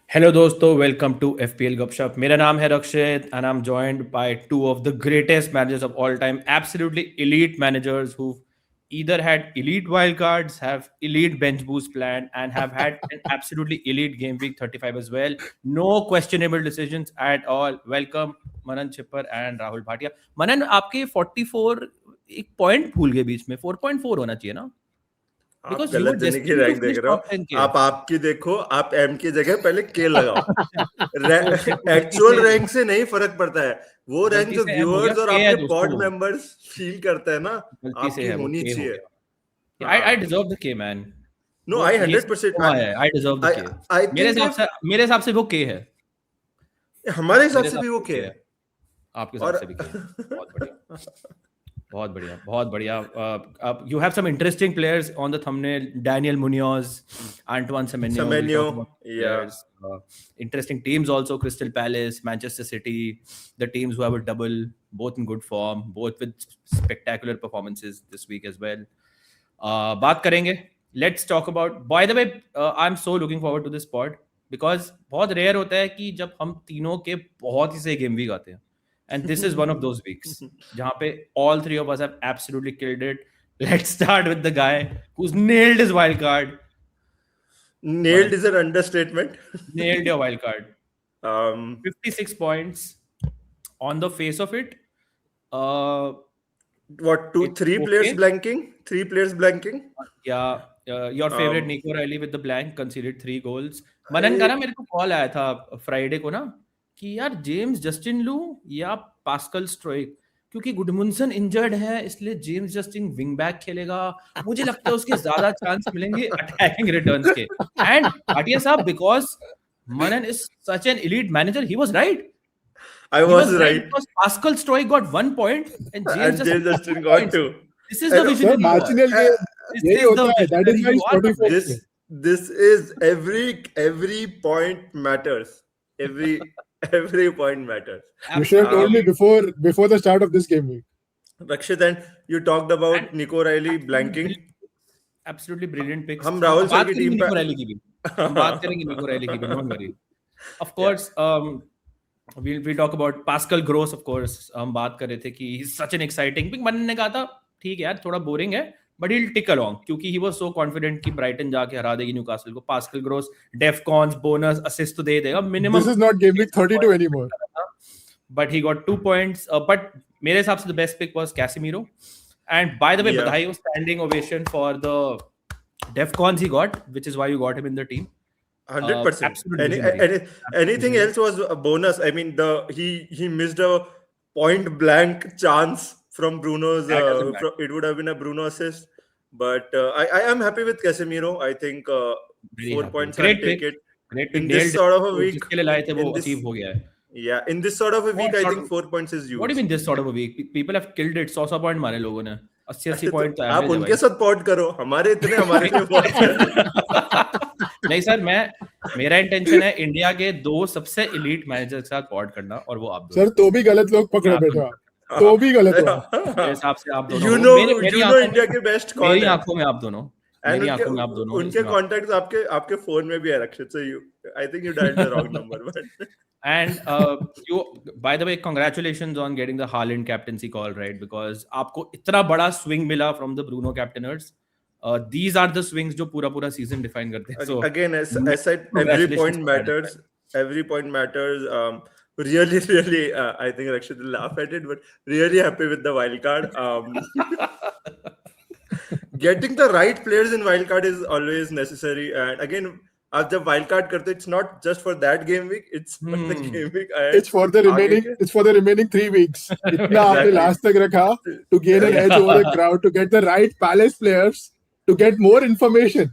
Hello दोस्तों, welcome to FPL गपशप। मेरा नाम है Rakshit and I am joined by two of the greatest managers of all time, absolutely elite managers who either had elite wild cards, have elite bench boost plan, and have had an absolutely elite game week 35 as well. No questionable decisions at all. Welcome Manan Chipper and Rahul Bhatia. Manan, आपके 44 एक point भूल गए बीच में, 4.4 होना चाहिए ना? आप Because you were गलत जने की destined to रैंक देख finish रहे top हो। 10K. आप आपकी देखो, आप एम की जगह पहले के लगाओ। ओके, एक्चुअल रैंक से नहीं फर्क पड़ता है, वो रैंक गलती जो से एम हो गया, व्यूअर्स और के है आपके पॉड दोस्तों, मेंबर्स फील करते हैं ना, गलती से आपकी है, वो होनी के हो चाहिए। गया। आई हाँ, डिजर्व द के मैन। नो, वो आई ये 100%, हुआ है, आई डिजर्व द आई के। आई थिंक मेरे हिसाब से वो के है। हमारे हिसाब मेरे से हिसाब भी से वो वो के के है। है, आपके हिसाब और से भी के है। बहुत बढ़िया, बहुत बढ़िया, बहुत बढ़िया। You have some interesting players on the thumbnail: Daniel Munoz, Antoine Semenyo. We'll Semenyo, talk about या players. Interesting teams also: Crystal Palace, Manchester City, the teams who have a double, both in good form, both with spectacular performances this week as well. बात करेंगे. Let's talk about. By the way, I'm so looking forward to this pod because बहुत rare होता है कि जब हम तीनों के बहुत ही सही गेम वीक आते हैं. And this is one of those weeks जहाँ पे all three of us have absolutely killed it. Let's start with the guy who's nailed his wild card. Nailed Manan, is an understatement. nailed your wild card. um 56 points on the face of it. Uh, what, two it's three players okay. blanking, three players blanking? Yeah, your favorite um Nico Riley with the blank conceded 3 goals. मनन का ना मेरे को call आया था Friday को ना कि यार जेम्स जस्टिन लू या पास्कल स्ट्रोइक, क्योंकि गुडमुनसन इंजर्ड है इसलिए जेम्स जस्टिन विंग बैक खेलेगा, मुझे लगता है उसके ज्यादा चांस मिलेंगे अटैकिंग रिटर्न्स के. एंड भाटिया साहब, because Manan is such an elite manager, he was right. I He was was right right. because Pascal Stroy got 1 point and James And Justin James got Justin 2 got points. two. This is the And sir visionary you are. Marginal uh, game This यही is the होता है, that is visionary why you are, Manoj. 44 this के. this is every point matters. Every point matters. You should have told me Absolutely. before the start of this game week. Rakshit, and you talked And about Nico Riley absolutely blanking. brilliant, absolutely brilliant picks. हम हम Rahul sir बात की करेंगे team पे निको rally की भी. हम बात करेंगे निको रैली की भी, don't worry. Of yeah. course, we'll talk about Pascal Gross. Of course, हम बात कर रहे थे कि he's such an exciting pick. मनन ने कहा था ठीक है यार, थोड़ा बोरिंग है बट he'll tick along, क्योंकि he was so confident कि ब्राइटन जाके हरा देगी न्यूकासल को. पास्कल ग्रोस डेफकॉन्स बोनस असिस्ट तो दे देगा minimum. This is not game week 32 anymore. But he got 2 points. But मेरे हिसाब से the best pick was Casemiro. And by the way, Yeah. बधाई, standing ovation for the DEFCONs he got, which is why you got him in the team. 100%. Absolute visionary. Anything else was a bonus. I mean, he missed a point blank chance from Bruno's. That doesn't matter. It would have been a Bruno assist, but I am happy with Casemiro. I think Very 4 happy. points. Great I'll take pick. it Great pick. in this Nailed sort of a it. week. जिसके लिए लाए थे वो In this, achieve हो गया है. yeah, in this sort of a week, What I sort think of- 4 points is What do you used. mean this sort of a week? People have killed it. 100 point मारे लोगों ने. 80 तो point तो आप average है उनके भाई. साथ पॉड करो, हमारे इतने हमारे लिए बहुत है। नहीं सर, मेरा इंटेंशन है इंडिया के 2 सबसे elite मैनेजर के साथ पॉड करना, और वो आप सर तो भी गलत लोग पकड़े बैठे हो आप. तो भी गलत हो आप. मेरे हिसाब से आप दोनों You हो. know, मेरी you know आंखों इंडिया में, के बेस्ट मेरी कौन है। आंखों में आप दोनों, And मेरी आंखों में आप दोनों. उनके कॉन्टैक्ट्स आपके फोन में भी है रक्षित, so I think you dialed the wrong number, but And you, by the way, congratulations on getting the Haaland captaincy call right, because आपको इतना बड़ा swing मिला from the Bruno captainers. These are the swings जो पूरा season define करते हैं. So again, as I said, every congratulations point for that. matters. Every point matters. Really, I think Rakshit will laugh at it, but really happy with the wild card. Getting the right players in wild card is always necessary. And again, आप जब wild card करते, it's not just for that game week. It's for the game week ahead. It's for the remaining. आगे के- It's for the remaining 3 weeks. इतना आपने Exactly. last तक रखा to gain an edge over the crowd, to get the right Palace players, to get more information.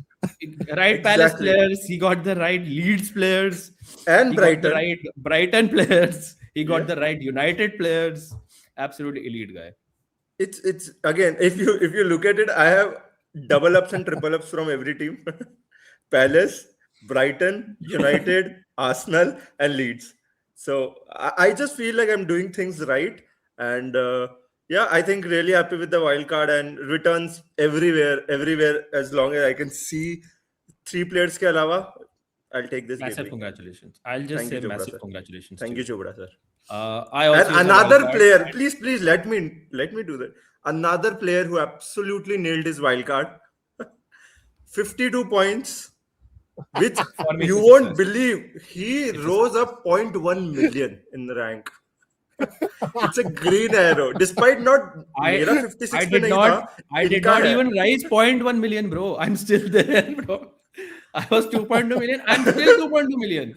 Right Palace Exactly. players, he got the right Leeds players, And he got the Brighton. right Brighton players, he got Yeah. the right United players. Absolutely elite guy. It's again, if you look at it, I have double ups and triple ups from every team. Palace, Brighton, United, Arsenal, and Leeds. So I just feel like I'm doing things right. And yeah, I think really happy with the wild card and returns everywhere, as long as I can see 3 players के अलावा I'll take this Massive game. congratulations. I'll just Thank say you, Chopra, massive sir. congratulations. Thank to you, Chopra, sir. I also And use a another wild card. player, please let me do that. Another player who absolutely nailed his wild card, 52 points, which For me, you it's a won't success. believe. He It's a rose up 0.1 million in the rank. It's a green arrow. Despite not, मेरा 56 I पे did नहीं not था, I did इनका not है. even rise 0.1 million, bro. I'm still there, bro. I was 2.2 million. I'm still 2.2 million.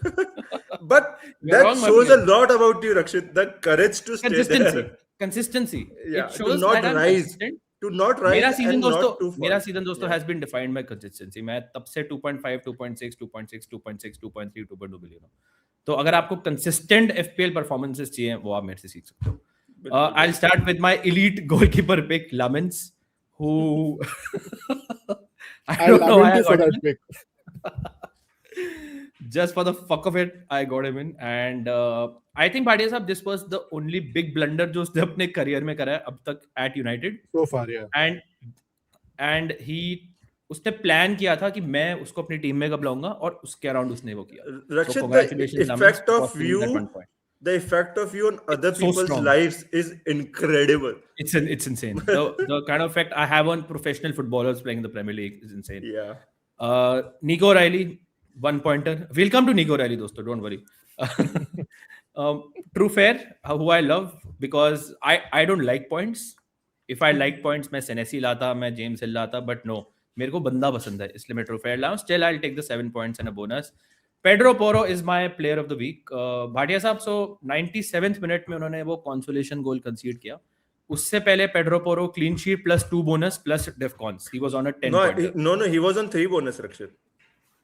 But You're that wrong, my shows a friend. lot about you, Rakshit. The courage to stay there. Consistency. Yeah, It to shows not that I'm rise. consistent. To not rise and not to fall. मेरा season दोस्तों Yeah. has been defined by consistency. मैं तब से 2.5, 2.6, 2.6, 2.6, 2.3, 2.2 billion हूँ. तो अगर आपको consistent FPL performances चाहिए, वो आप मेरे से सीख सकते हो. I'll start with my elite goalkeeper pick, Lamens, who I don't know why I for got that him. pick. Just for the fuck of it, I got him in, and I think Bhatia साहब, this was the only big blunder जो उसने अपने career में करा है अब तक at United, So far, yeah. and he उसने प्लान किया था कि मैं उसको अपनी टीम में कब लाऊंगा और उसके अराउंड उसने वो किया. So Rakshit, congratulations, the Lamens, effect for of costing him that 1 you, point. the effect of you on other so people's strong. lives is incredible. It's insane. The kind of effect I have on professional footballers playing in the Premier League is insane. Yeah. Nico O'Reilly, 1 pointer. We'll come to Nico O'Reilly, dosto. Don't worry. True Fair, who I love because I don't like points. If I like points, मैं Senesi लाता, मैं James Hill लाता, but no, मेरे को बंदा पसंद है, इसलिए मैं True Fair लाऊं. Still, I'll take the 7 points and a bonus. Pedro Porro is my player of the week. Bhatia साहब, so 97th minute में उन्होंने वो consolation goal concede किया. उससे पहले Pedro Porro clean sheet plus 2 bonus plus defcons. He was on a 10 pointer. No, he was on 3 bonus, Rakshit.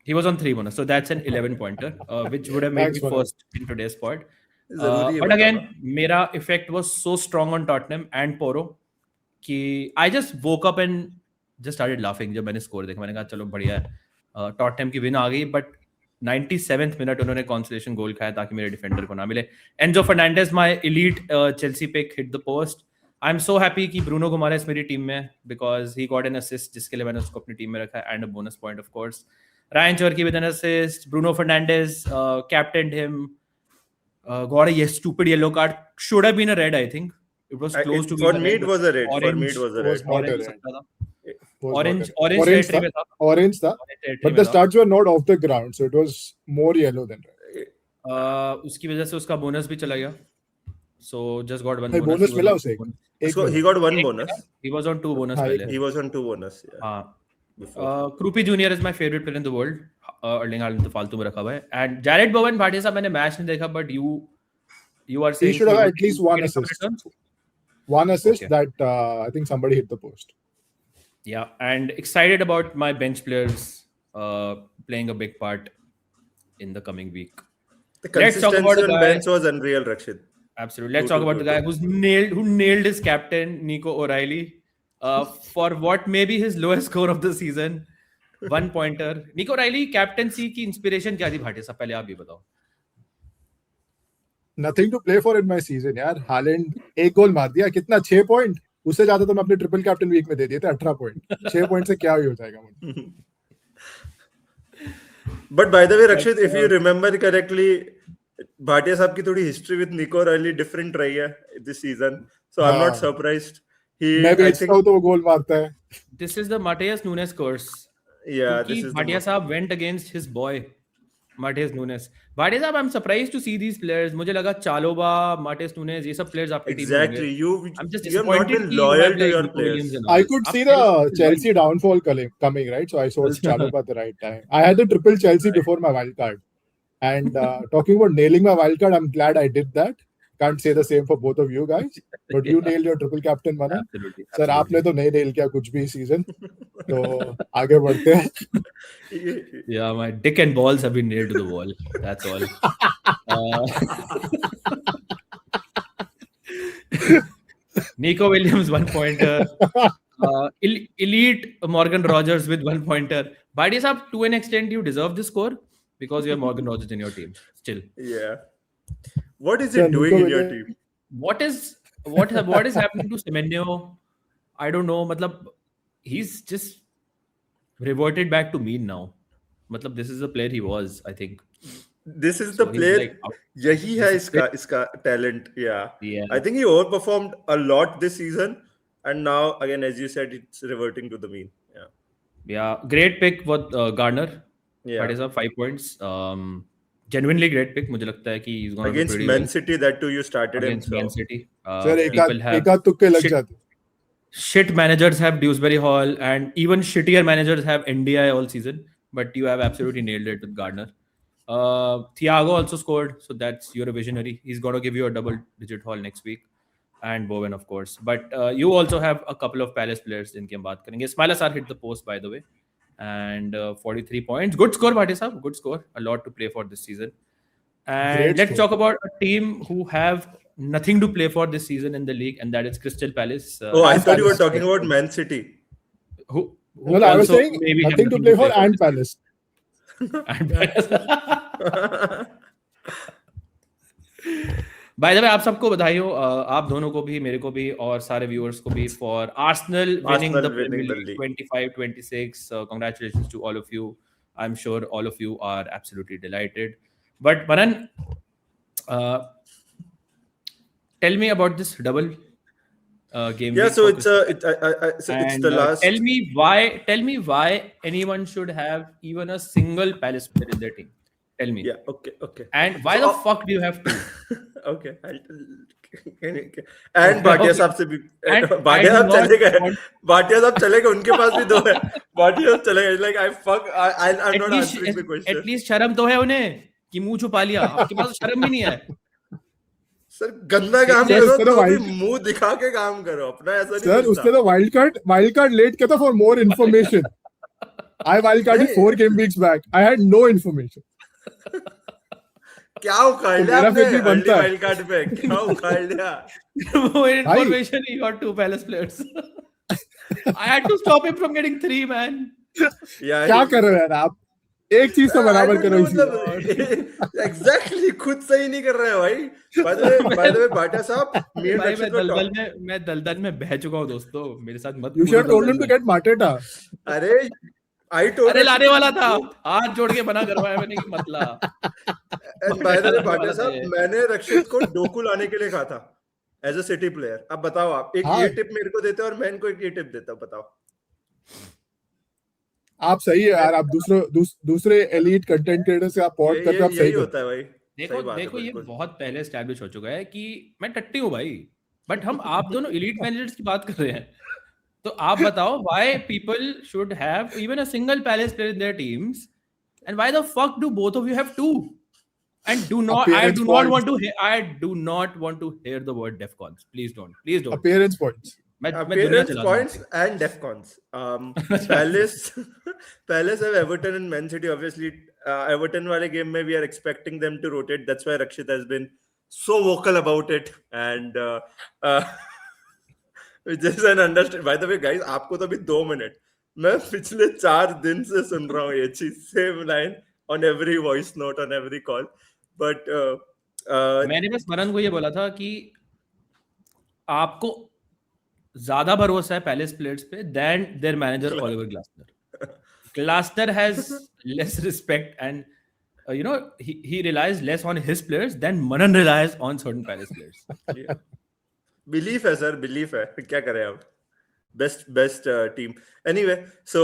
He was on 3 bonus, so that's an 11 pointer, which would have made Thanks me for first in today's pod. जरूरी है But बताना. again, मेरा effect was so strong on Tottenham and Porro कि I just woke up and just started laughing जब मैंने score देखा. मैंने कहा चलो बढ़िया है, Tottenham की win आ गई, but 97th minute उन्होंने consolation goal खाया ताकि मेरे defender को ना मिले. Enzo Fernandez, my elite Chelsea pick, hit the post. I'm so happy कि Bruno Guimaraes मेरी टीम में है because he got an assist जिसके लिए मैंने उसको अपनी टीम में रखा and a bonus point of course. Ryan Cherky with an assist. Bruno Fernandes captained him. Got a stupid yellow card. Should have been a red, I think. It was close to For being me, a it red. was a red. For Orange. me, it was a Was red. not a Orange red. सकता था. Was Orange not a red. territory में था. Orange था. Orange But territory the में था. studs were not off the ground, so it was more yellow than red. उसकी वजह से उसका bonus भी चला गया. So just got one Hey, bonus He was मिला on उसे. two bonus. So he got 1 bonus. He was on 2 bonus हाँ, पहले. He was on 2 bonus. Yeah. हाँ. Before. Krupi Junior is my favorite player in the world. Erling Haaland तो फालतू में रखा हुआ है. And Jared Bowen, भाटिया साहब, मैंने मैच नहीं देखा, but you are saying He should have he at least one getting some assist. returns? One assist Okay. that I think somebody hit the post. Yeah, and excited about my bench players playing a big part in the coming week. The Let's talk consistency about the on guy. bench was unreal, Rakshit. Absolutely. Let's True, talk about true, the guy who nailed his captain, Nico O'Reilly, for what may be his lowest score of the season. 1 pointer. Nico O'Reilly captaincy की inspiration क्या थी भाटिया साहब, पहले आप ये बताओ. Nothing to play for in my season, यार. Haaland 1 गोल मार दिया, कितना 6 पॉइंट. उससे ज्यादा तो मैं अपने ट्रिपल कैप्टन वीक में दे दिए थे, 18 पॉइंट. 6 पॉइंट से क्या ही हो जाएगा मुझे. But by the way, Rakshit, if you remember correctly, Bhatia साहब की थोड़ी history with Nico O'Reilly different रही है this season. So I'm not हाँ. surprised. मैं I बेचता think, हूँ तो वो गोल मारता है. This is the Mateus Nunes curse. yeah, this is Bhatia the साहब went against his boy, Mateus Nunes. Bhatia साहब, I'm surprised to see these players. मुझे लगा Chalobah, Mateus Nunes, ये सब players आपकी टीम में होंगे. exactly. I'm just You have not disappointed been कि you loyal have, to like, your Nico players. Williams and all. I could आप see players the को Chelsea downfall coming, right? So I sold Chalobah at the right time. I had the triple Chelsea before my wild card. And talking about nailing my wild card, I'm glad I did that. Can't say the same for both of you guys. But you nailed your triple captain, Manan. Absolutely. Sir, आपने तो नहीं nail किया कुछ भी season. तो आगे बढ़ते हैं. Yeah, my dick and balls have been nailed to the wall. That's all. Nico Williams, 1 pointer. Elite Morgan Rogers with 1 pointer. Bhatia saab, to an extent, you deserve this score because you have Morgan Rogers in your team. Still, Yeah. What is Sir, it doing Nico in your Williams- team? what is happening to Semenyo? I don't know. Matlab, he's just reverted back to mean now. मतलब this is the player he was, I think. This is So the he's player. like out. यही है This is इसका talent. Yeah. Yeah. I think he overperformed a lot this season, and now again, as you said, it's reverting to the mean. Yeah. Yeah, great pick with Garner. Yeah. That is a 5 points. Genuinely great pick. मुझे लगता है कि he's gonna do Against pretty Man well City, that too, you started him. against So Man City. Sir, People have एक आध तुक्के लग shit, जाते. shit managers have Dewsbury Hall, and even shittier managers have NDI all season. But you have absolutely nailed it with Gardner. Thiago also scored, so that's you're a visionary. He's gonna give you a double-digit haul next week, and Bowen, of course. But you also have a couple of Palace players जिनकी हम बात करेंगे. Ismaila Sarr hit the post, by the way, and 43 points. Good score, Bhatti Saab. Good score. A lot to play for this season. And Great let's score. talk about a team who have nothing to play for this season in the league, and that is Crystal Palace. oh, I and thought you were Palace. talking about Man City. who No, I was also saying maybe have nothing to play for this and season. Palace. And Palace. By the way, आप सबको बधाई हो, आप दोनों को भी, मेरे को भी, और सारे व्यूअर्स को भी, for Arsenal winning Arsenal the Premier winning the League league. 25-26. Congratulations to all of you. I'm sure all of you are absolutely delighted. But Manan, tell me about this double game. Yeah, week so for it's Crystal it's And, the last. tell me why anyone should have even a single Palace player in their team. Tell me. Yeah. Okay. And why So, the fuck do you have two? Okay. And Bhatia साहब से भी And Bhatia I साहब do चले not गए. want- Bhatia साहब चले गए. उनके पास भी दो है. भाटिया साहब चले गए. Like I'm At not least, answering the question. at least शर्म तो है उन्हें कि मुंह छुपा लिया. आपके पास तो शर्म भी नहीं है. सर गंदा काम Sir, करो उसका तो तो अभी wild- मुंह दिखा के काम करो. अपना ऐसा नहीं Sir, बनता. उसने तो wild card late किया था for more information. I wildcarded 4 game weeks back. I had no information. क्या उखाड़ लिया मेरा आपने फिर भी अर्ली बनता है. वाइल्ड कार्ड पे? क्या उखाड़ लिया? More information, he got 2 Palace players. I had to stop him from getting 3, man. Yeah, क्या कर रहे हो यार आप? एक चीज तो बराबर करो इसी. एग्जैक्टली खुद सही नहीं कर रहे हो भाई. बाय द वे भाटिया साहब me and भाई Rakshit मैं दलदल में बह चुका हूँ दोस्तों. मेरे साथ मत. You should have told him to get Mateta. अरे I told अरे लाने वाला था. हाथ जोड़ के बना करवाया मैंने कि मत ला. and by the way Bhatia साहब मैंने रक्षित को डोकू लाने के लिए कहा था एज अ सिटी प्लेयर. अब बताओ आप एक हाँ. ये टिप मेरे को देते हो और मैं इनको एक ये टिप देता हूँ. बताओ. आप सही है यार. आप दूसरे elite content creators से आप पॉड करते हो. आप सही यही करते होता है भाई. देखो सही बात है, देखो ये बिल्कुल. बहुत पहले एस्टैब्लिश हो चुका है कि मैं टट्टी हूँ भाई. बट हम आप दोनों elite managers की बात कर रहे हैं. तो आप बताओ why people should have even a single Palace player in their teams, and why the fuck do both of you have two? And I do not want to hear the word defcons. Please don't. Appearance points. मैं दुनिया Appearance चला points and defcons. Palace have Everton and Man City. Obviously, Everton वाले game में we are expecting them to rotate. That's why Rakshit has been so vocal about it. And which is an understand. By the way, guys, आपको तो अभी 2 minute. मैं पिछले 4 दिन से सुन रहा हूँ ये चीज. Same line on every voice note, on every call. But मैंने बस मरन को ये बोला था कि आपको ज्यादा भरोसा है पैलेस प्लेयर्स पे than their manager Oliver Glasner. Glasner has less respect and he relies less on his players than Manan relies on certain Palace players. Belief है सर. बिलीफ है. क्या करें अब. Best team. Anyway so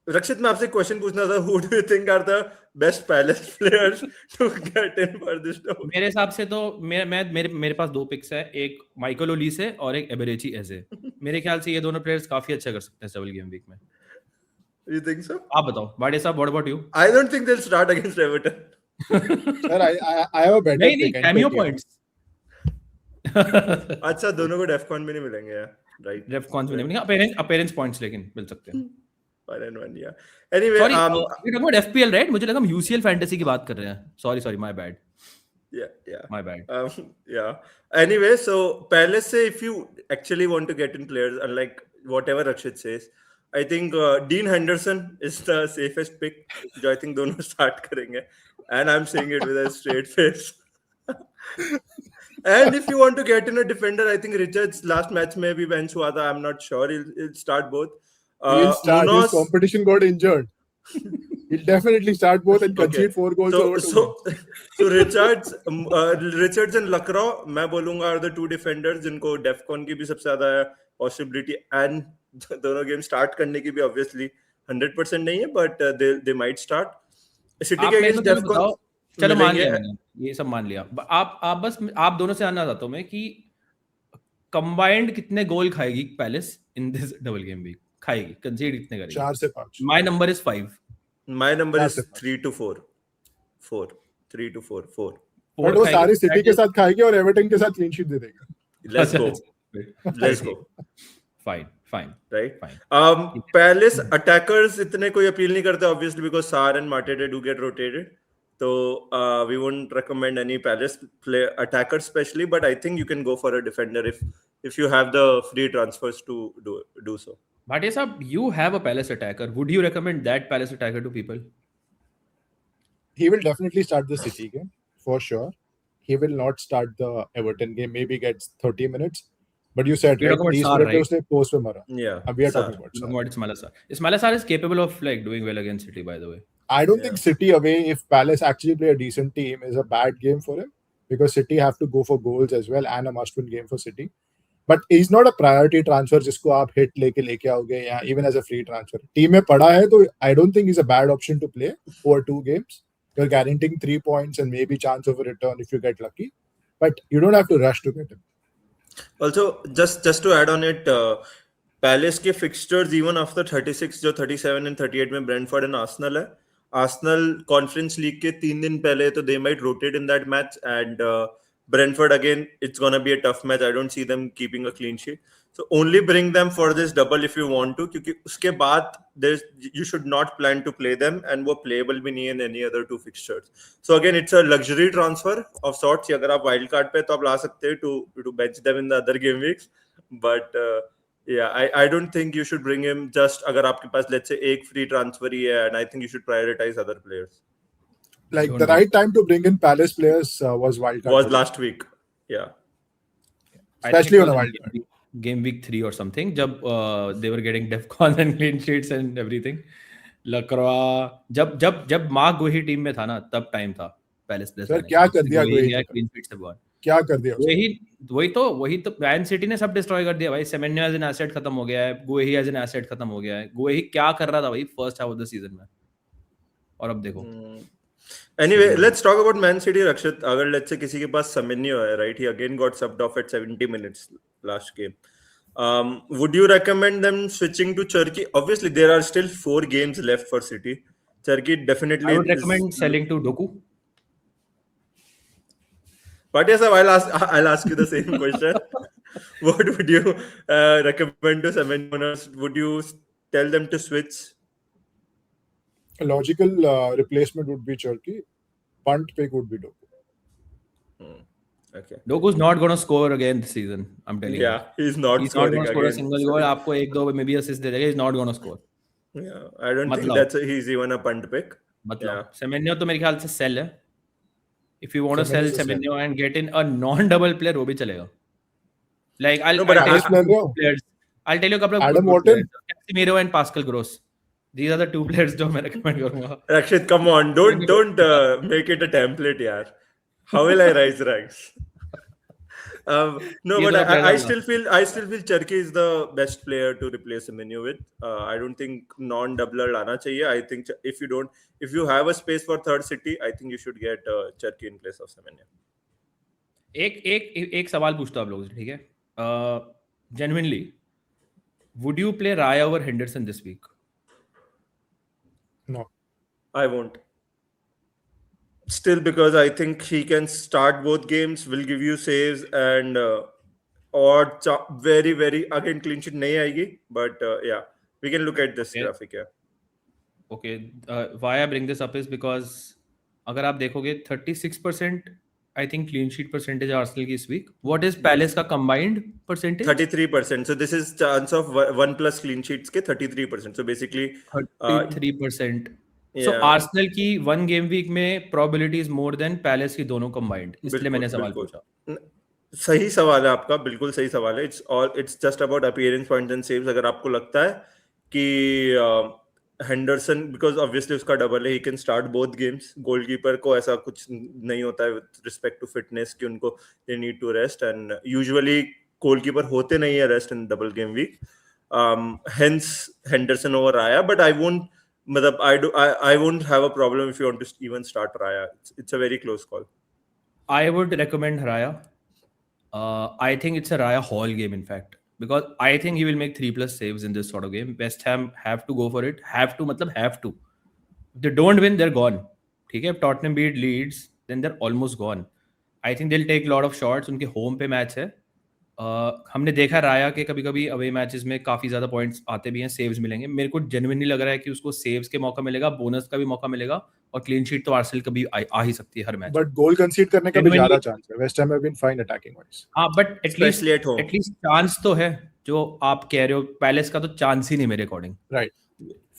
Rakshit मैं आपसे question पूछना था. Who do you think are the best Palace players to get in for this show? मेरे हिसाब से तो मेरे पास 2 पिक्स है. एक माइकल ओलीसे और एक एबेरेची एजे. मेरे ख्याल से ये दोनों प्लेयर्स काफी अच्छा कर सकते हैं डबल गेम वीक में. You think so? आप बताओ भाटिया साहब, what about you? I don't think they'll start against Everton. Sir, I have a better नहीं pick. Cameo points. अच्छा दोनों को डेफकॉन भी नहीं मिलेंगे यार. राइट. डेफकॉन भी नहीं. अपीयरेंस पॉइंट्स लेकिन मिल सकते हैं. 1 and 1 yeah. Anyway, Sorry, you're talking about FPL, right? मुझे लगा हम UCL फैंटेसी की बात कर रहे हैं. Sorry, my bad. yeah. My bad. Yeah. Anyway, so Palace say if you actually want to get in players, unlike whatever Rakshit says, I think Dean Henderson is the safest pick. जो I think दोनों start करेंगे. And I'm saying it with a straight face. And if you want to get in a defender, I think Richards last match में भी bench हुआ था. I'm not sure he'll start both. He'll start. His competition got injured. He'll definitely start both and concede 4 goals over 2 games. So Richards and Lacroix, मैं बोलूंगा are the two defenders जिनको डेफकॉन की भी सबसे ज्यादा possibility and दोनों game start करने की भी obviously 100% नहीं है, but they might start. City आप के मेरे को अगेंस्ट चलो डेफकॉन बताओ, चलो मान मिलेंगे। लिया मैंने, ये सब मान लिया। आप बस आप दोनों से जानना चाहता हूँ मैं कि कंबाइंड कितने गोल खाएगी Palace in this double game week, खाएगी, कंसीड कितने करेगी? 4 से 5. My number is 5. My number is That's it. 3 to 4. 3 to 4. But वो सारी सिटी के साथ खाएगी और एवर्टन के साथ क्लीन शीट दे देगी. Let's go. Let's go. Fine. Right. Fine. Palace attackers इतने कोई appeal नहीं करते obviously because Sarr and Matete do get rotated. So we won't recommend any Palace attackers especially, but I think you can go for a defender if you have the free transfers to do so. Bhatia sahab, you have a Palace attacker. Would you recommend that Palace attacker to people? He will definitely start the City game for sure. He will not start the Everton game. Maybe gets 30 minutes. But you said You're right, talking about 30 Sarr, minutes right? उसने post पे मारा. Yeah. We are Sarr. talking about Sarr. What Ismaila Sarr? Ismaila Sarr is capable of like doing well against City, by the way. I don't think City away, if Palace actually play a decent team, is a bad game for him because City have to go for goals as well and a must-win game for City. But he's not a priority transfer जिसको आप hit लेके आओगे या even as a free transfer. Team में पड़ा है तो I don't think he's a bad option to play over 2 games. You're guaranteeing 3 points and maybe chance of a return if you get lucky. But you don't have to rush to get him. Also, just to add on it, Palace के fixtures even after 36 जो 37 and 38 में Brentford and Arsenal है. Arsenal Conference League के 3 दिन पहले तो they might rotate in that match, and Brentford again it's gonna be a tough match. I don't see them keeping a clean sheet. So only bring them for this double if you want to, क्योंकि उसके बाद you should not plan to play them and वो playable भी नहीं है in any other 2 fixtures. So again it's a luxury transfer of sorts. अगर आप wild card पे तो आप ला सकते हैं to bench them in the other game weeks, but yeah, I don't think you should bring him just अगर आपके पास let's say एक free transfer ही है, and I think you should prioritize other players. Like the right time to bring in Palace players was wildcard. Was last week, yeah. Especially on a wildcard. Game week 3 or something, जब they were getting defcon and clean sheets and everything. Lacroix जब mark गोही team में था ना, तब time था Palace players. Sir क्या कर दिया गोही? Clean sheets have gone. क्या कर दिया? वही तो मैन सिटी ने सब डिस्ट्रॉय कर दिया भाई. सेमेन्यो एज एन एसेट खत्म हो गया है, गोही एज एन एसेट खत्म हो गया है. गोही क्या कर रहा था भाई first half of the season में, और अब देखो. Anyway, let's talk about Man City. Rakshit, अगर let's say किसी के पास Semenyo है, right? He again got subbed off at 70 minutes last game. Would you recommend them switching to Cherki? Obviously, there are still 4 games left for City. Cherki definitely. I would recommend selling to Doku. But yes, I'll ask you the same question. What would you recommend to Semenyo owners? Would you tell them to switch? A logical replacement would be Cherki. Punt pick would be Doku. Okay. Doku's not going to score again this season. I'm telling you. Yeah, he's not He's not going to score a again. single goal. आपको 1-2 maybe assist दे देगा. He's not going to score. Yeah, I don't think he's even a punt pick. मतलब Semenyo तो मेरे ख्याल से sell है. If you want to sell Semenyo and get in a non-double player, वो भी चलेगा. Like I'll tell you a couple of players. I'll tell you a couple of Adam Morton, Casemiro and Pascal Gross. These are the 2 players जो मैं recommend करूँगा. Rakshit, come on, don't make it a template, yaar. How will I rise ranks? No, but I still feel Cherki is the best player to replace Semenyo with. I don't think non-doubler लाना चाहिए. I think if you have a space for third City, I think you should get Cherki in place of Semenyo. एक सवाल पूछता हूँ आप लोगों से, ठीक है? Genuinely, would you play Raya over Henderson this week? No, I won't. Still, because I think he can start both games, will give you saves, and very, very again clean sheet नहीं आएगी. But yeah, we can look at this graphic. Yeah. Okay. Why I bring this up is because अगर आप देखोगे 36% I think clean sheet percentage Arsenal की इस week. What is Palace का combined percentage? 33%. So this is chance of 1+ clean sheets के 33%. So basically 33%. So Arsenal की 1 game week में probability is more than Palace की दोनों combined. इसलिए मैंने सवाल पूछा. सही सवाल है आपका, बिल्कुल सही सवाल है. It's just about appearance points and saves. अगर आपको लगता है कि Henderson, because obviously उसका double है, he can start both games. Goalkeeper को ऐसा कुछ नहीं होता है with respect to fitness कि उनको they need to rest, and usually goalkeeper होते नहीं है rest in double game week. Hence Henderson over Raya, but I won't have a problem if you want to even start Raya. It's a very close call. I would recommend Raya. I think it's a Raya Hall game, in fact, because I think he will make 3+ saves in this sort of game. West Ham have to go for it. Have to. If they don't win, they're gone. ठीक है? If Tottenham beat Leeds, then they're almost gone. I think they'll take a lot of shots. उनके home पे match है. हमने देखा राया के कभी-कभी away matches में काफी ज्यादा पॉइंट्स आते भी हैं, सेव्स मिलेंगे. मेरे को जेन्युइनली लग रहा है कि उसको सेव्स के मौका मिलेगा, बोनस का भी मौका मिलेगा, और क्लीन शीट तो आर्सेनल कभी आ ही सकती है हर मैच. But goal concede करने का भी ज्यादा चांस है. West Ham have been fine attacking wise. हाँ, but Especially at home. At least chance तो है. जो आप कह रहे हो, पैलेस का तो चांस ही नहीं मेरे अकॉर्डिंग. Right.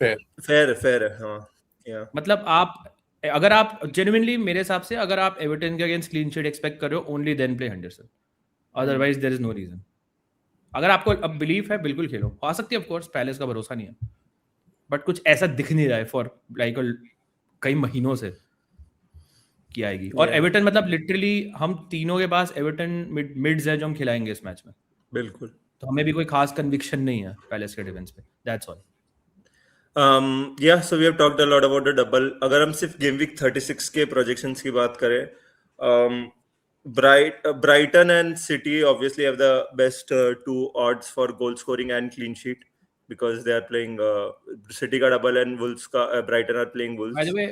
Fair. Fair है. हाँ. Yeah. मतलब अगर आप जेन्युइनली मेरे हिसाब से अगर आप एवर्टन के अगेंस्ट क्लीन शीट एक्सपेक्ट कर रहे हो, only then play Henderson. Otherwise there is no reason. अगर आपको अब बिलीफ है, बिल्कुल खेलो. आ सकती है, ऑफ कोर्स, पैलेस का भरोसा नहीं है, बट कुछ ऐसा दिख नहीं रहा है फॉर लाइक कई महीनों से कि आएगी. और एवर्टन मतलब लिटरली हम तीनों के पास एवर्टन मिड्स है जो हम खिलाएंगे इस मैच में. बिल्कुल. तो हमें भी कोई खास कन्विक्शन नहीं है पैलेस के डिफेंस पे. That's all. Yeah, so we have talked a lot about the double. अगर हम सिर्फ गेम वीक 36 के प्रोजेक्शंस की बात करें, Brighton and City obviously have the best two odds for goal scoring and clean sheet because they are playing City का double and Wolves का Brighton are playing Wolves. By the way,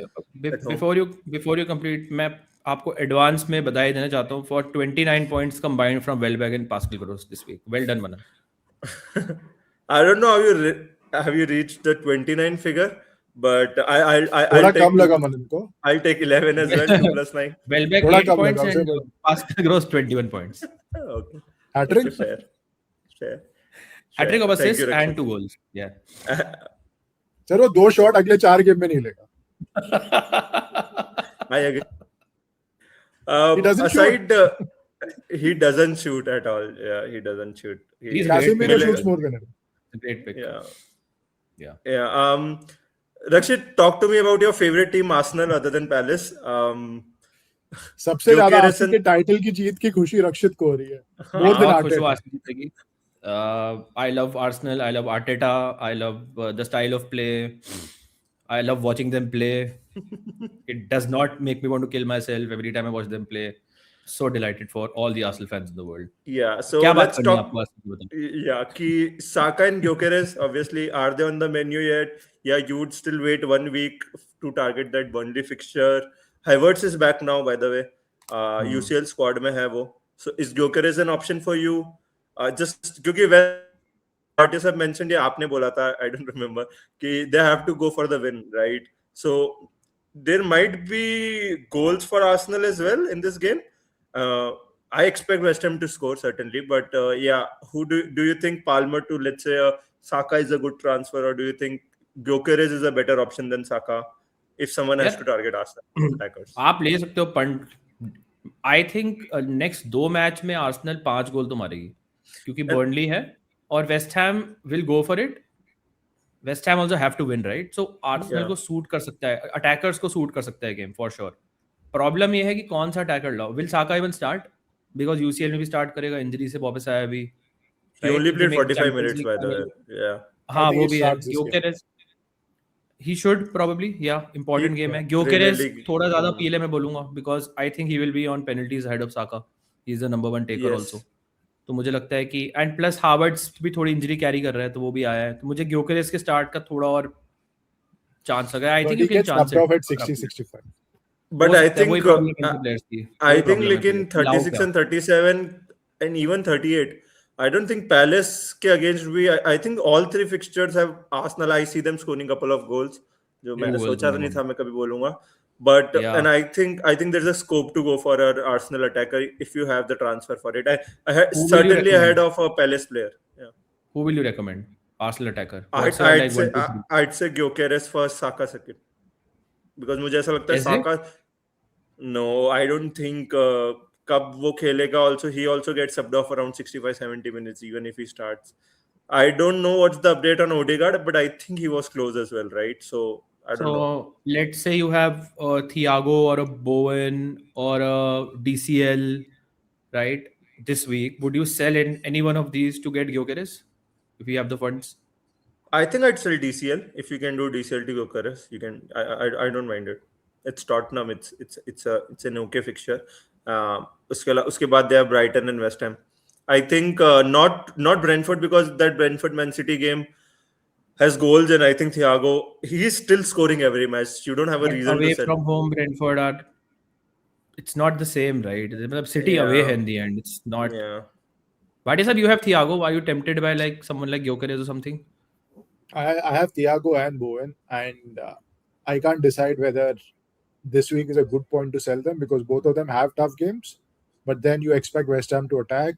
before you complete, मैं आपको advance में बधाई देना चाहता हूँ for 29 points combined from Welbeck and Pascal Gross this week. Well done, Manan. I don't know how have you reached the 29 figure, but थोड़ा कम लगा मनन को. I'll take 11 as well, 2 + 9. Welbeck 8 points and Pascal Gross 21 points. Okay. Hat-trick? Fair. Hat-trick of assists and 2 goals. Yeah. चलो 2 shot अगले 4 game में नहीं लेगा. I agree. He doesn't aside, he doesn't shoot at all. Yeah, he doesn't shoot. Casemiro shoots more than him. Great pick. Yeah. Rakshit, talk to me about your favorite team, Arsenal, other than Palace. सबसे ज्यादा RCB के title की जीत की खुशी रक्षित को हो रही है. More than Arteta. I love Arsenal. I love Arteta. I love the style of play. I love watching them play. It does not make me want to kill myself every time I watch them play. So delighted for all the Arsenal fans in the world. Yeah, so let's talk. Yeah, ki Saka and Gyökeres obviously, are they on the menu yet? Yeah, you would still wait 1 week to target that Burnley fixture. Havertz is back now, by the way. UCL squad mein hai wo. So is Gyökeres an option for you? Just क्योंकि Arteta have mentioned, या आपने बोला था, I don't remember, कि they have to go for the win, right? So there might be goals for Arsenal as well in this game. I expect West Ham to score certainly, but who do you think Palmer to, let's say, Saka is a good transfer, or do you think Gyökeres is a better option than Saka if someone has to target Arsenal attackers? आप ले सकते हो. I think next 2 match में Arsenal 5 गोल तो मारेगी, क्योंकि Burnley है और West Ham will go for it. West Ham also have to win, right? So Arsenal को सूट कर सकता है, अटैकर्स को सूट कर सकता है गेम फॉर श्योर. प्रॉब्लम ये है कि कौन सा अटैकर लाओ. Will Saka even start? Because UCL में भी स्टार्ट करेगा, इंजरी से वापस आया अभी. He only played 45 minutes by the way. Yeah. हाँ, वो भी है. Gyökeres he should probably, important game है. Gyökeres थोड़ा ज्यादा पीले मैं बोलूंगा, because I think he will be on penalties ahead of Saka. He is the number 1 taker also. तो मुझे लगता है कि एंड प्लस हावर्ड्स भी थोड़ी इंजरी कैरी कर रहा है, तो वो भी आया है. तो मुझे ग्योकेरेस के स्टार्ट का थोड़ा और चांस लगा. I think you can chance it 60-65. But I think लेकिन 36 and 37 and even 38, I don't think Palace के against भी, I think all 3 fixtures have Arsenal. I see them scoring couple of goals, जो मैंने सोचा नहीं था मैं कभी बोलूंगा. But and I think there's a scope to go for an Arsenal attacker if you have the transfer for it. I certainly ahead of a Palace player. Yeah. Who will you recommend? Arsenal attacker. I'd say Gyökeres first, Saka second. Because मुझे ऐसा लगता है Saka. No, I don't think कब वो खेलेगा. Also, he also gets subbed off around 65-70 minutes even if he starts. I don't know what's the update on Odegaard, but I think he was close as well, right? So I don't know. So let's say you have a Thiago or a Bowen or a DCL, right? This week, would you sell in any one of these to get Gyökeres if you have the funds? I think I'd sell DCL if you can do DCL to Gyökeres. You can. I don't mind it. It's Tottenham. It's an okay fixture. उसके बाद they have Brighton and West Ham. I think not Brentford, because that Brentford Man City game has goals, and I think Thiago, he's still scoring every match. You don't have a But reason away to sell. from home, Brentford are. It's not the same, right? मतलब City Yeah. away है in the end. It's not. Yeah. Why sir, you have Thiago? Are you tempted by like someone like Gyökeres or something? I have Thiago and Bowen, and I can't decide whether this week is a good point to sell them, because both of them have tough games. But then you expect West Ham to attack.